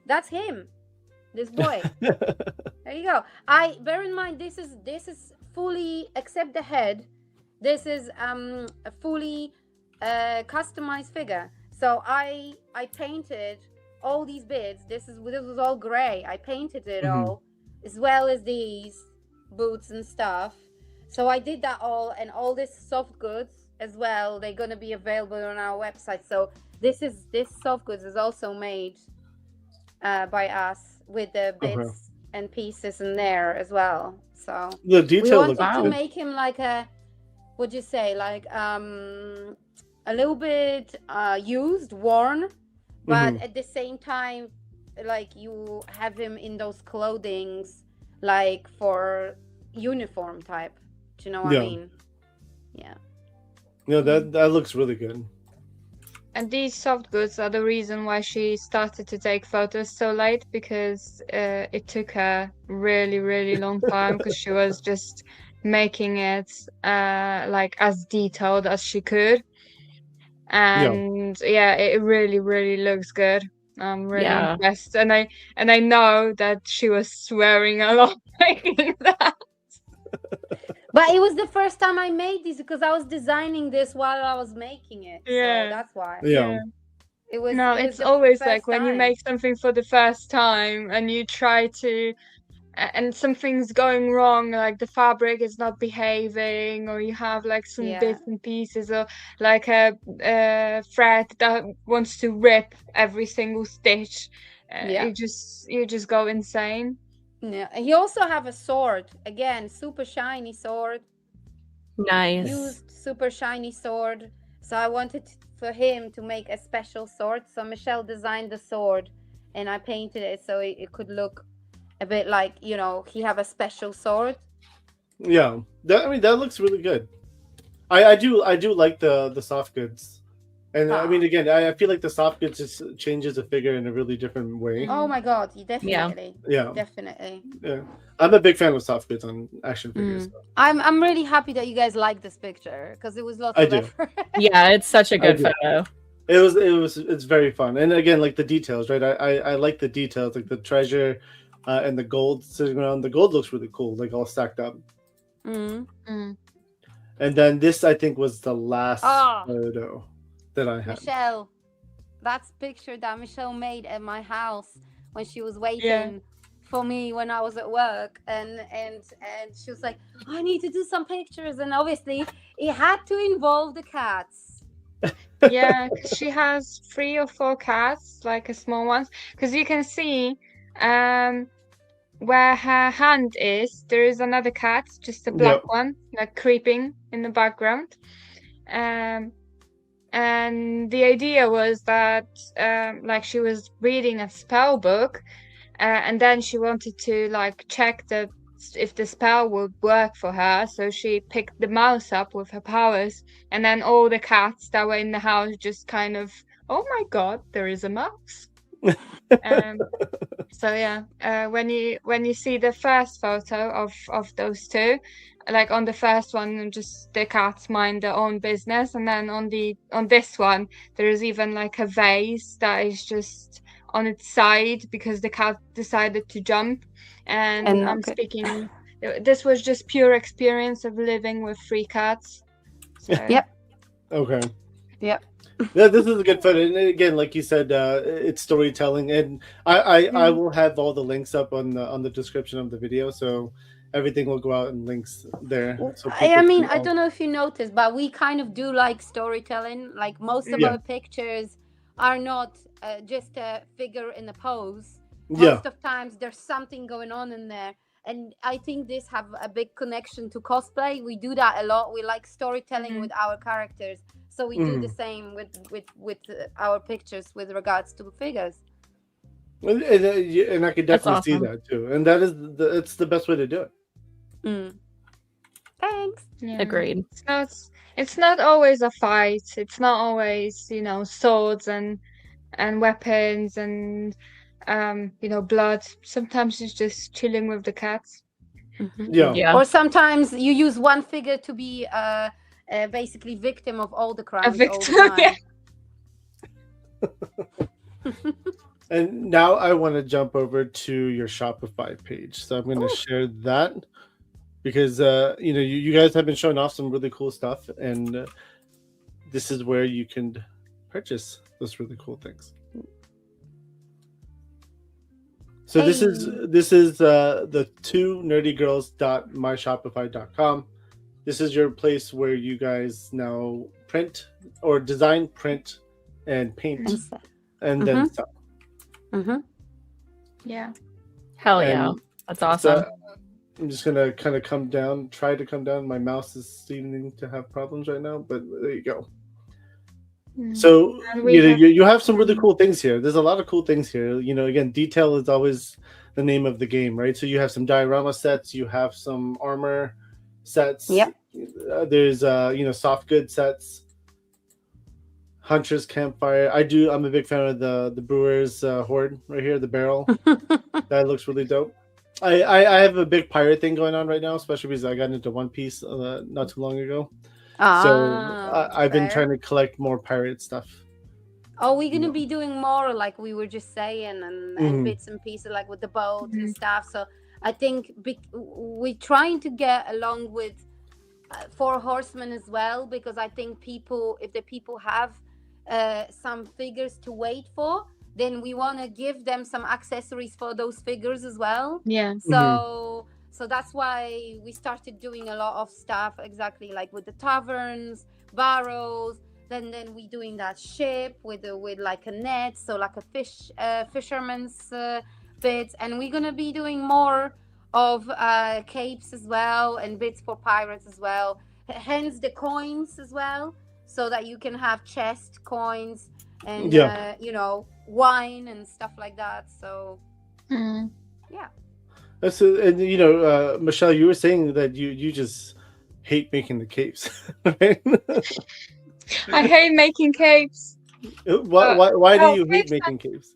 that's him, this boy. There you go. I bear in mind this is fully, except the head, this is a fully customized figure. So I painted all these bits. This was all gray. I painted it all, as well as these boots and stuff. So I did that all, and all this soft goods as well. They're gonna be available on our website. So this soft goods is also made by us with the bits and pieces in there as well. So The we detail wanted looks to good. make him like what'd you say, like a little bit used, worn, but at the same time, like you have him in those clothings, like for uniform type. Do you know what I mean? Yeah. No, that looks really good. And these soft goods are the reason why she started to take photos so late, because it took her really, really long time, because she was just making it like as detailed as she could. And yeah, it really, really looks good. I'm really impressed. And I know that she was swearing a lot making that. But it was the first time I made this, because I was designing this while I was making it. Yeah. So that's why. Yeah. It was. No, it was it's the always first like when you time. make something for the first time and you try to, and something's going wrong, like the fabric is not behaving, or you have like some bits and pieces, or like a thread that wants to rip every single stitch. You just go insane. Yeah. And he also have a sword. Again, super shiny sword. Nice. Used super shiny sword. So I wanted for him to make a special sword. So Michelle designed the sword, and I painted it so it could look a bit like, you know, he have a special sword. Yeah, that looks really good. I do like the soft goods, and I mean, again, I feel like the soft goods just changes the figure in a really different way. Oh my god, definitely. Yeah. Definitely. Yeah, I'm a big fan of soft goods on action figures. So. I'm really happy that you guys like this picture, because it was lots of effort. Yeah, it's such a good photo. It's very fun, and again, like the details, right? I like the details, like the treasure. And the gold sitting around. The gold looks really cool, like all stacked up. And then this, I think, was the last photo that I had. Michelle, that's picture that Michelle made at my house when she was waiting for me when I was at work, and she was like, I need to do some pictures, and obviously it had to involve the cats. Yeah, because she has 3 or 4 cats, like a small ones. Because you can see, where her hand is, there is another cat, just a black Yep. one, like creeping in the background. Um, and the idea was that, like she was reading a spell book, and then she wanted to like check if the spell would work for her. So she picked the mouse up with her powers, and then all the cats that were in the house just kind of, oh my god, there is a mouse. um, so yeah, when you see the first photo of those two, like on the first one, just the cats mind their own business, and then on this one, there is even like a vase that is just on its side because the cat decided to jump. And I'm okay. speaking. This was just pure experience of living with 3 cats. So, Yep. Okay. Yep. Yeah, this is a good photo. And again, like you said, it's storytelling, and I will have all the links up on the description of the video, so everything will go out in links there. So I mean, can I don't know if you noticed, but we kind of do like storytelling. Like most of Yeah. our pictures are not just a figure in a pose. Yeah. Most of times there's something going on in there. And I think this have a big connection to cosplay. We do that a lot. We like storytelling with our characters. So we do the same with our pictures with regards to figures. And I could That's definitely see awesome. that too. And that is it's the best way to do it. Thanks. yeah. Agreed. It's not always a fight. It's not always, swords and weapons and blood. Sometimes it's just chilling with the cats. Yeah. Yeah. Or sometimes you use one figure to be basically victim of all the crimes all victim, the time. yeah. And now I want to jump over to your Shopify page. So I'm going to share that because you guys have been showing off some really cool stuff, and this is where you can purchase those really cool things. So this is the 2nerdygirls.myshopify.com. This is your place where you guys now print or design, print, and paint, and then sell. Yeah. Hell yeah. And That's awesome. So I'm just gonna kind of try to come down. My mouse is seeming to have problems right now, but there you go. So you have some really cool things here. There's a lot of cool things here. Again, detail is always the name of the game, right? So you have some diorama sets, you have some armor sets. Yep. There's soft good sets. Hunter's Campfire. I'm a big fan of the Brewer's Horde right here, the barrel. That looks really dope. I have a big pirate thing going on right now, especially because I got into One Piece not too long ago. So I've been trying to collect more pirate stuff. Oh, we're gonna be doing more, like we were just saying, and bits and pieces, like with the boat and stuff. So I think we're trying to get along with 4 Horsemen as well, because I think if the people have some figures to wait for, then we want to give them some accessories for those figures as well. Yeah. So that's why we started doing a lot of stuff, exactly like with the taverns, barrows. Then we doing that ship with like a net, so like a fisherman's bits, and we're gonna be doing more of capes as well and bits for pirates as well. Hence the coins as well, so that you can have chest coins and wine and stuff like that. So yeah. And Michelle, you were saying that you just hate making the capes, right? I hate making capes. Why do you hate making capes?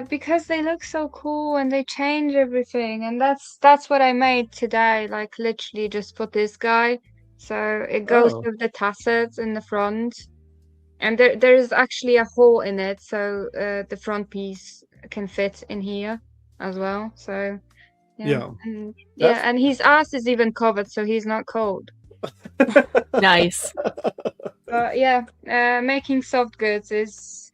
Because they look so cool and they change everything, and that's what I made today. Like literally just for this guy. So it goes with the tassets in the front, and there's actually a hole in it, so the front piece can fit in here as well. So Yeah. And his ass is even covered, so he's not cold. Nice. But making soft goods is,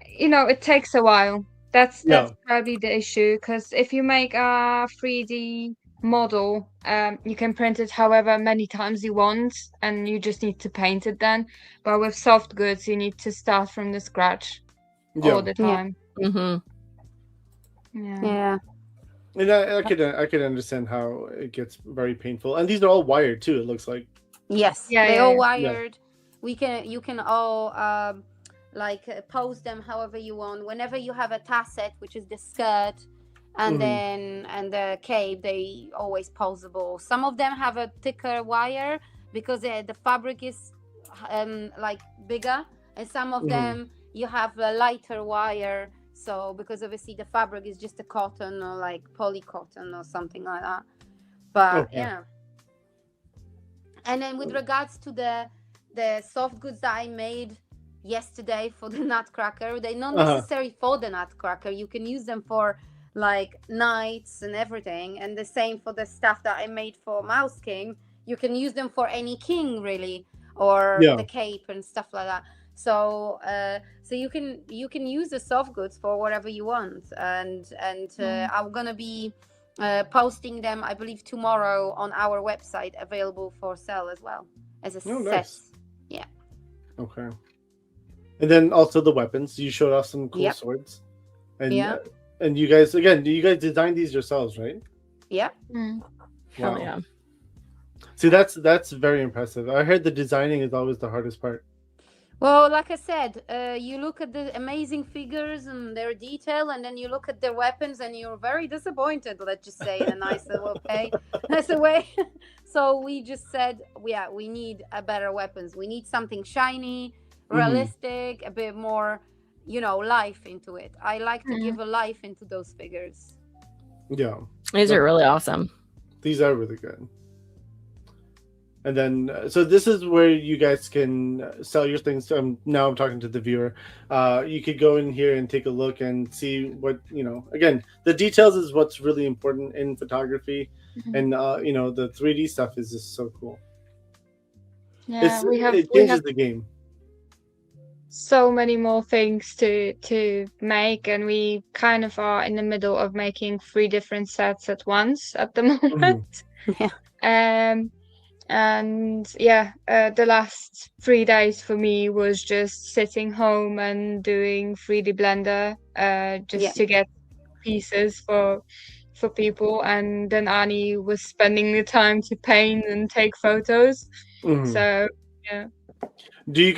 it takes a while. That's probably the issue, because if you make a 3D model, you can print it however many times you want, and you just need to paint it then. But with soft goods, you need to start from the scratch all the time. Mm-hmm. Yeah. And I could understand how it gets very painful. And these are all wired too. It looks like. Yes. Yeah, They yeah, all yeah. wired. You can all pose them however you want. Whenever you have a tasset, which is the skirt, and then and the cape, they always posable. Some of them have a thicker wire because the fabric is like bigger, and some of them you have a lighter wire. So because obviously the fabric is just a cotton or like poly cotton or something like that. But yeah. And then with regards to the soft goods that I made yesterday for the Nutcracker, they're not necessary for the Nutcracker. You can use them for like knights and everything. And the same for the stuff that I made for Mouse King. You can use them for any king really, or the cape and stuff like that. So so you can use the soft goods for whatever you want. And I'm gonna be posting them, I believe, tomorrow on our website, available for sale as well as a set. Nice. Yeah. Okay. And then also the weapons. You showed off some cool Yep. swords. And and you guys designed these yourselves, right? Yeah. Hell yeah. See, that's very impressive. I heard the designing is always the hardest part. Well, like I said, you look at the amazing figures and their detail, and then you look at their weapons, and you're very disappointed. Let's just say in a nicer way. So we just said, yeah, we need a better weapons. We need something shiny, realistic, a bit more, life into it. I like to give a life into those figures. Yeah. These are really awesome. These are really good. And then, so this is where you guys can sell your things. Now I'm talking to the viewer. You could go in here and take a look and see what, again, the details is what's really important in photography. And, the 3D stuff is just so cool. Yeah, it changes the game. So many more things to make, and we kind of are in the middle of making 3 different sets at once at the moment. And the last 3 days for me was just sitting home and doing 3D Blender to get pieces for people, and then Annie was spending the time to paint and take photos. So yeah. Do you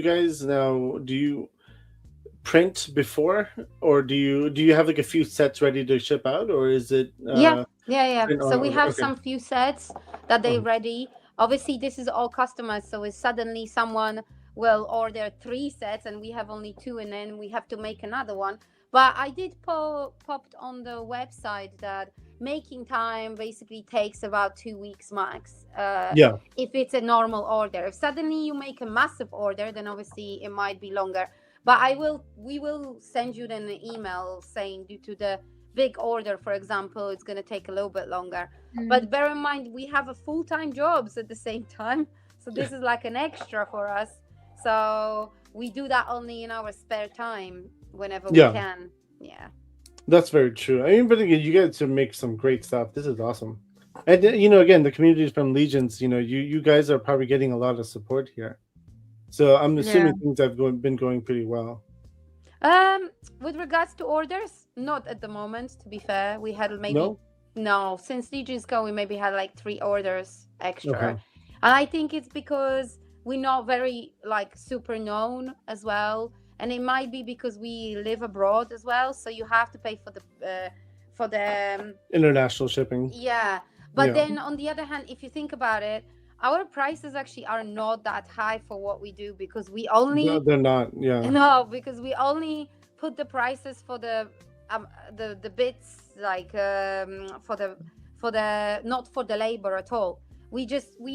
guys now print before, or do you have like a few sets ready to ship out, or is it Yeah. So we have some few sets that they ready. Obviously this is all customized, so if suddenly someone will order 3 sets and we have only 2, and then we have to make another one. But I did popped on the website that making time basically takes about 2 weeks max. If it's a normal order. If suddenly you make a massive order, then obviously it might be longer. But we will send you then an email saying due to the big order, for example, it's going to take a little bit longer. But bear in mind, we have a full-time jobs at the same time. So this is like an extra for us. So we do that only in our spare time whenever we can. Yeah. That's very true. I mean, but again, you get to make some great stuff. This is awesome. And again, the community from Legions, you guys are probably getting a lot of support here. So I'm assuming things have been going pretty well. With regards to orders, not at the moment, to be fair. We had maybe no, since Legion's Go, we maybe had like 3 orders extra. Okay. And I think it's because we're not very like super known as well. And it might be because we live abroad as well, so you have to pay for the international shipping. Yeah, but then on the other hand, if you think about it, our prices actually are not that high for what we do, because we only they're not. Yeah. No, because we only put the prices for the bits like for the not for the labor at all. We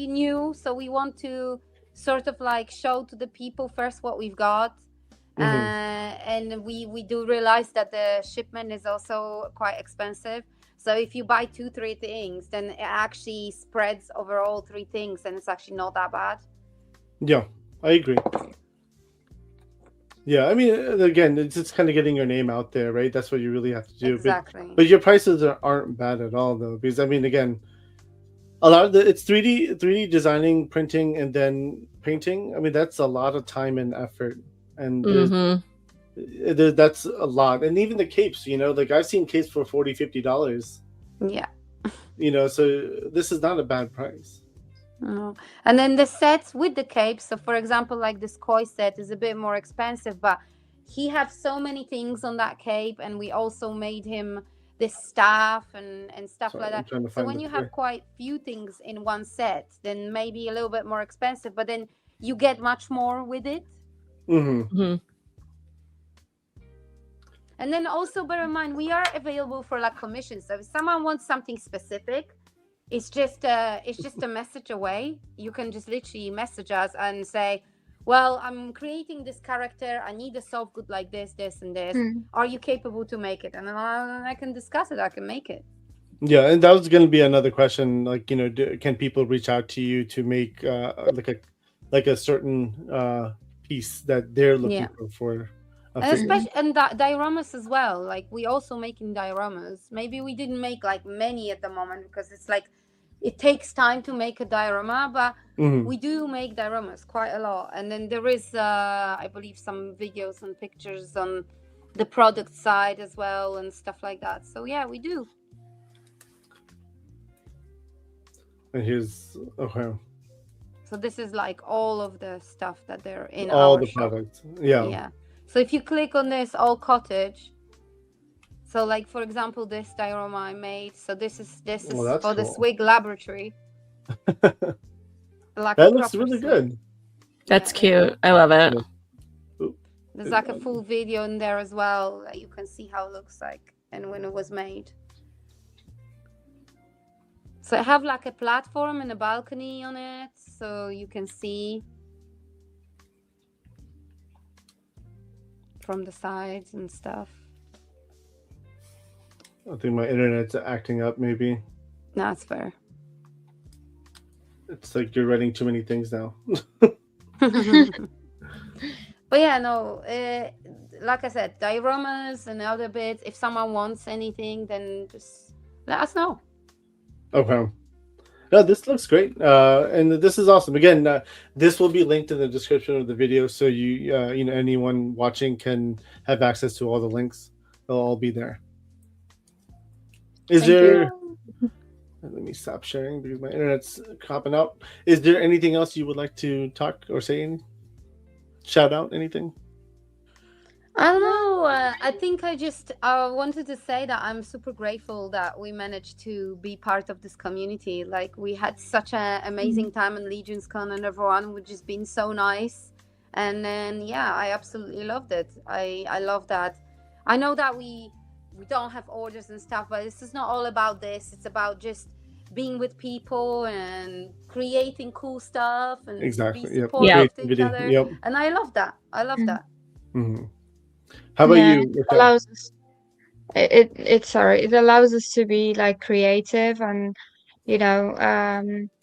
knew, so we want to sort of like show to the people first what we've got. And we do realize that the shipment is also quite expensive. So if you buy 2-3 things, then it actually spreads over all 3 things, and it's actually not that bad. Yeah, I agree. Yeah, I mean, again, it's just kind of getting your name out there, right? That's what you really have to do. Exactly. But your prices aren't bad at all, though, because I mean, again, a lot of it's 3D designing, printing, and then painting. I mean, that's a lot of time and effort, and that's a lot. And even the capes, like I've seen capes for $40-$50. Yeah. So this is not a bad price. No. And then the sets with the capes. So, for example, like this koi set is a bit more expensive, but he had so many things on that cape, and we also made him this staff and stuff like that. So when you have quite few things in one set, then maybe a little bit more expensive, but then you get much more with it. And then also bear in mind, we are available for like commissions. So if someone wants something specific, it's just a message away. You can just literally message us and say, well, I'm creating this character. I need a soft good like this, this, and this. Are you capable to make it? And then I can discuss it. I can make it. Yeah, and that was going to be another question. Like, can people reach out to you to make like a certain piece that they're looking for? Especially and dioramas as well. Like we also making dioramas. Maybe we didn't make like many at the moment because it's like it takes time to make a diorama, but we do make dioramas quite a lot. And then there is I believe some videos and pictures on the product side as well and stuff like that. So yeah, we do. And here's so this is like all of the stuff that they're in all our the shop. products. Yeah. So if you click on this all cottage, so like for example this diorama I made, so this is for cool. The Swig laboratory. Like that looks really good. That's cute. I love it. There's like a full video in there as well that you can see how it looks like and when it was made. So I have like a platform and a balcony on it, so you can see from the sides and stuff. I think my internet's acting up, maybe. That's fair. It's like you're writing too many things now. But yeah, no, like I said, dioramas and other bits. If someone wants anything, then just let us know. Okay. No, this looks great, and this is awesome. Again, this will be linked in the description of the video, so anyone watching can have access to all the links. They'll all be there. Let me stop sharing because my internet's copping out. Is there anything else you would like to talk or say? Shout out anything? I don't know. I think I just wanted to say that I'm super grateful that we managed to be part of this community. Like we had such an amazing time in Legion's Con, and everyone would just been so nice. And then yeah, I absolutely loved it. I love that. I know that we don't have orders and stuff, but this is not all about this. It's about just being with people and creating cool stuff and be supportive to each other. Yep. And I love that. I love that. Mm-hmm. How about you? It allows us. It allows us to be like creative, and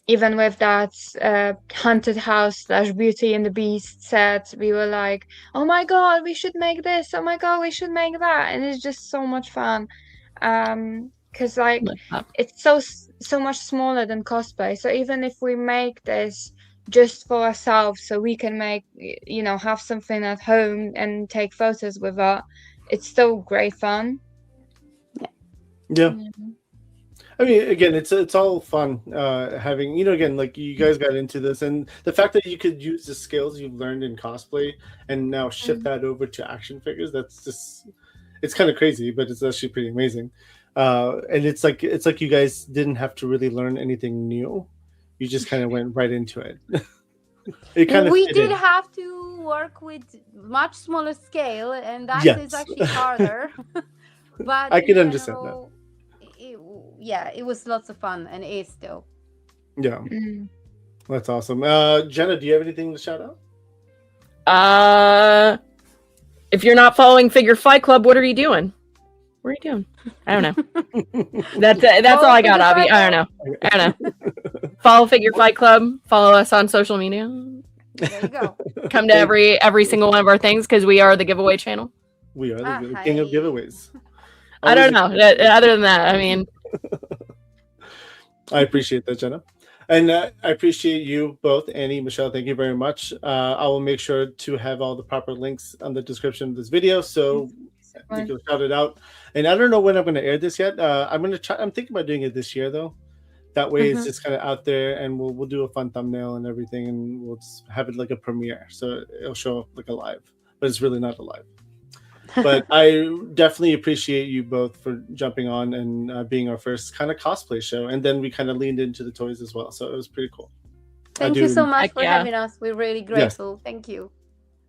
even with that haunted house / Beauty and the Beast set, we were like, oh my god, we should make this. Oh my god, we should make that, and it's just so much fun. Because like it's so much smaller than cosplay. So even if we make this just for ourselves, so we can make have something at home and take photos with it, it's still great fun. Yeah. I mean, again, it's all fun having again, like you guys got into this, and the fact that you could use the skills you've learned in cosplay and now shift that over to action figures, it's kind of crazy, but it's actually pretty amazing. And it's like you guys didn't have to really learn anything new. You just kind of went right into it. We did have to work with much smaller scale, and that is actually harder. But I can understand that. It was lots of fun, and it is still. Yeah, that's awesome. Jenna, do you have anything to shout out? If you're not following Figure Fight Club, what are you doing? What are you doing? I don't know. That's all I got, Abby. I don't know. Follow Figure Fight Club. Follow us on social media. There you go. Come to every single one of our things because we are the giveaway channel. We are the Hi. king of giveaways. I don't know. Other than that, I mean, I appreciate that, Jenna. And I appreciate you both, Annie, Michelle. Thank you very much. I will make sure to have all the proper links on the description of this video, so you can shout it out. And I don't know when I'm going to air this yet. I'm going to try. I'm thinking about doing it this year, though. That way, it's just kind of out there, and we'll do a fun thumbnail and everything, and we'll just have it like a premiere, so it'll show up like a live, but it's really not a live. But I definitely appreciate you both for jumping on and being our first kind of cosplay show, and then we kind of leaned into the toys as well, so it was pretty cool. Thank you so much for yeah. having us. We're really grateful. Thank you.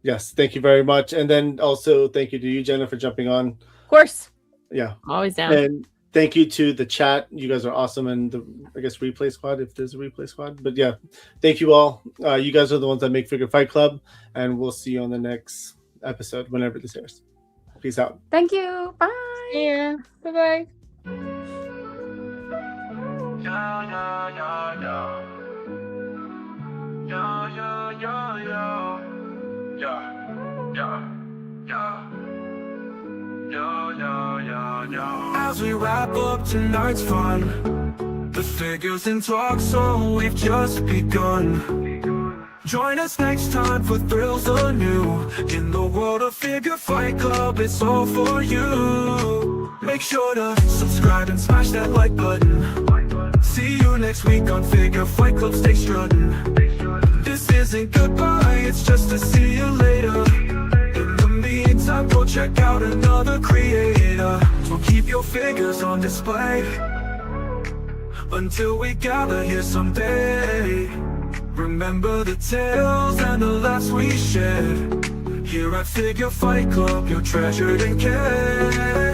Yes, thank you very much, and then also thank you to you, Jenna, for jumping on. of course, Yeah, I'm always down. and thank you to the chat. You guys are awesome, and the I guess replay squad, if there's a replay squad. But yeah, thank you all. You guys are the ones that make Figure Fight Club, and we'll see you on the next episode whenever this airs. Peace out. Thank you. Bye. Yeah. Bye bye. As we wrap up tonight's fun, the figures in talk, so we've just begun. Join us next time for thrills anew. In the world of Figure Fight Club, it's all for you. Make sure to subscribe and smash that like button. See you next week on Figure Fight Club, stay strutting. This isn't goodbye, it's just to see you later. In the meantime, go check out another creator. So keep your figures on display until we gather here someday. Remember the tales and the laughs we shared. Here at Figure Fight Club, you're treasured and cared.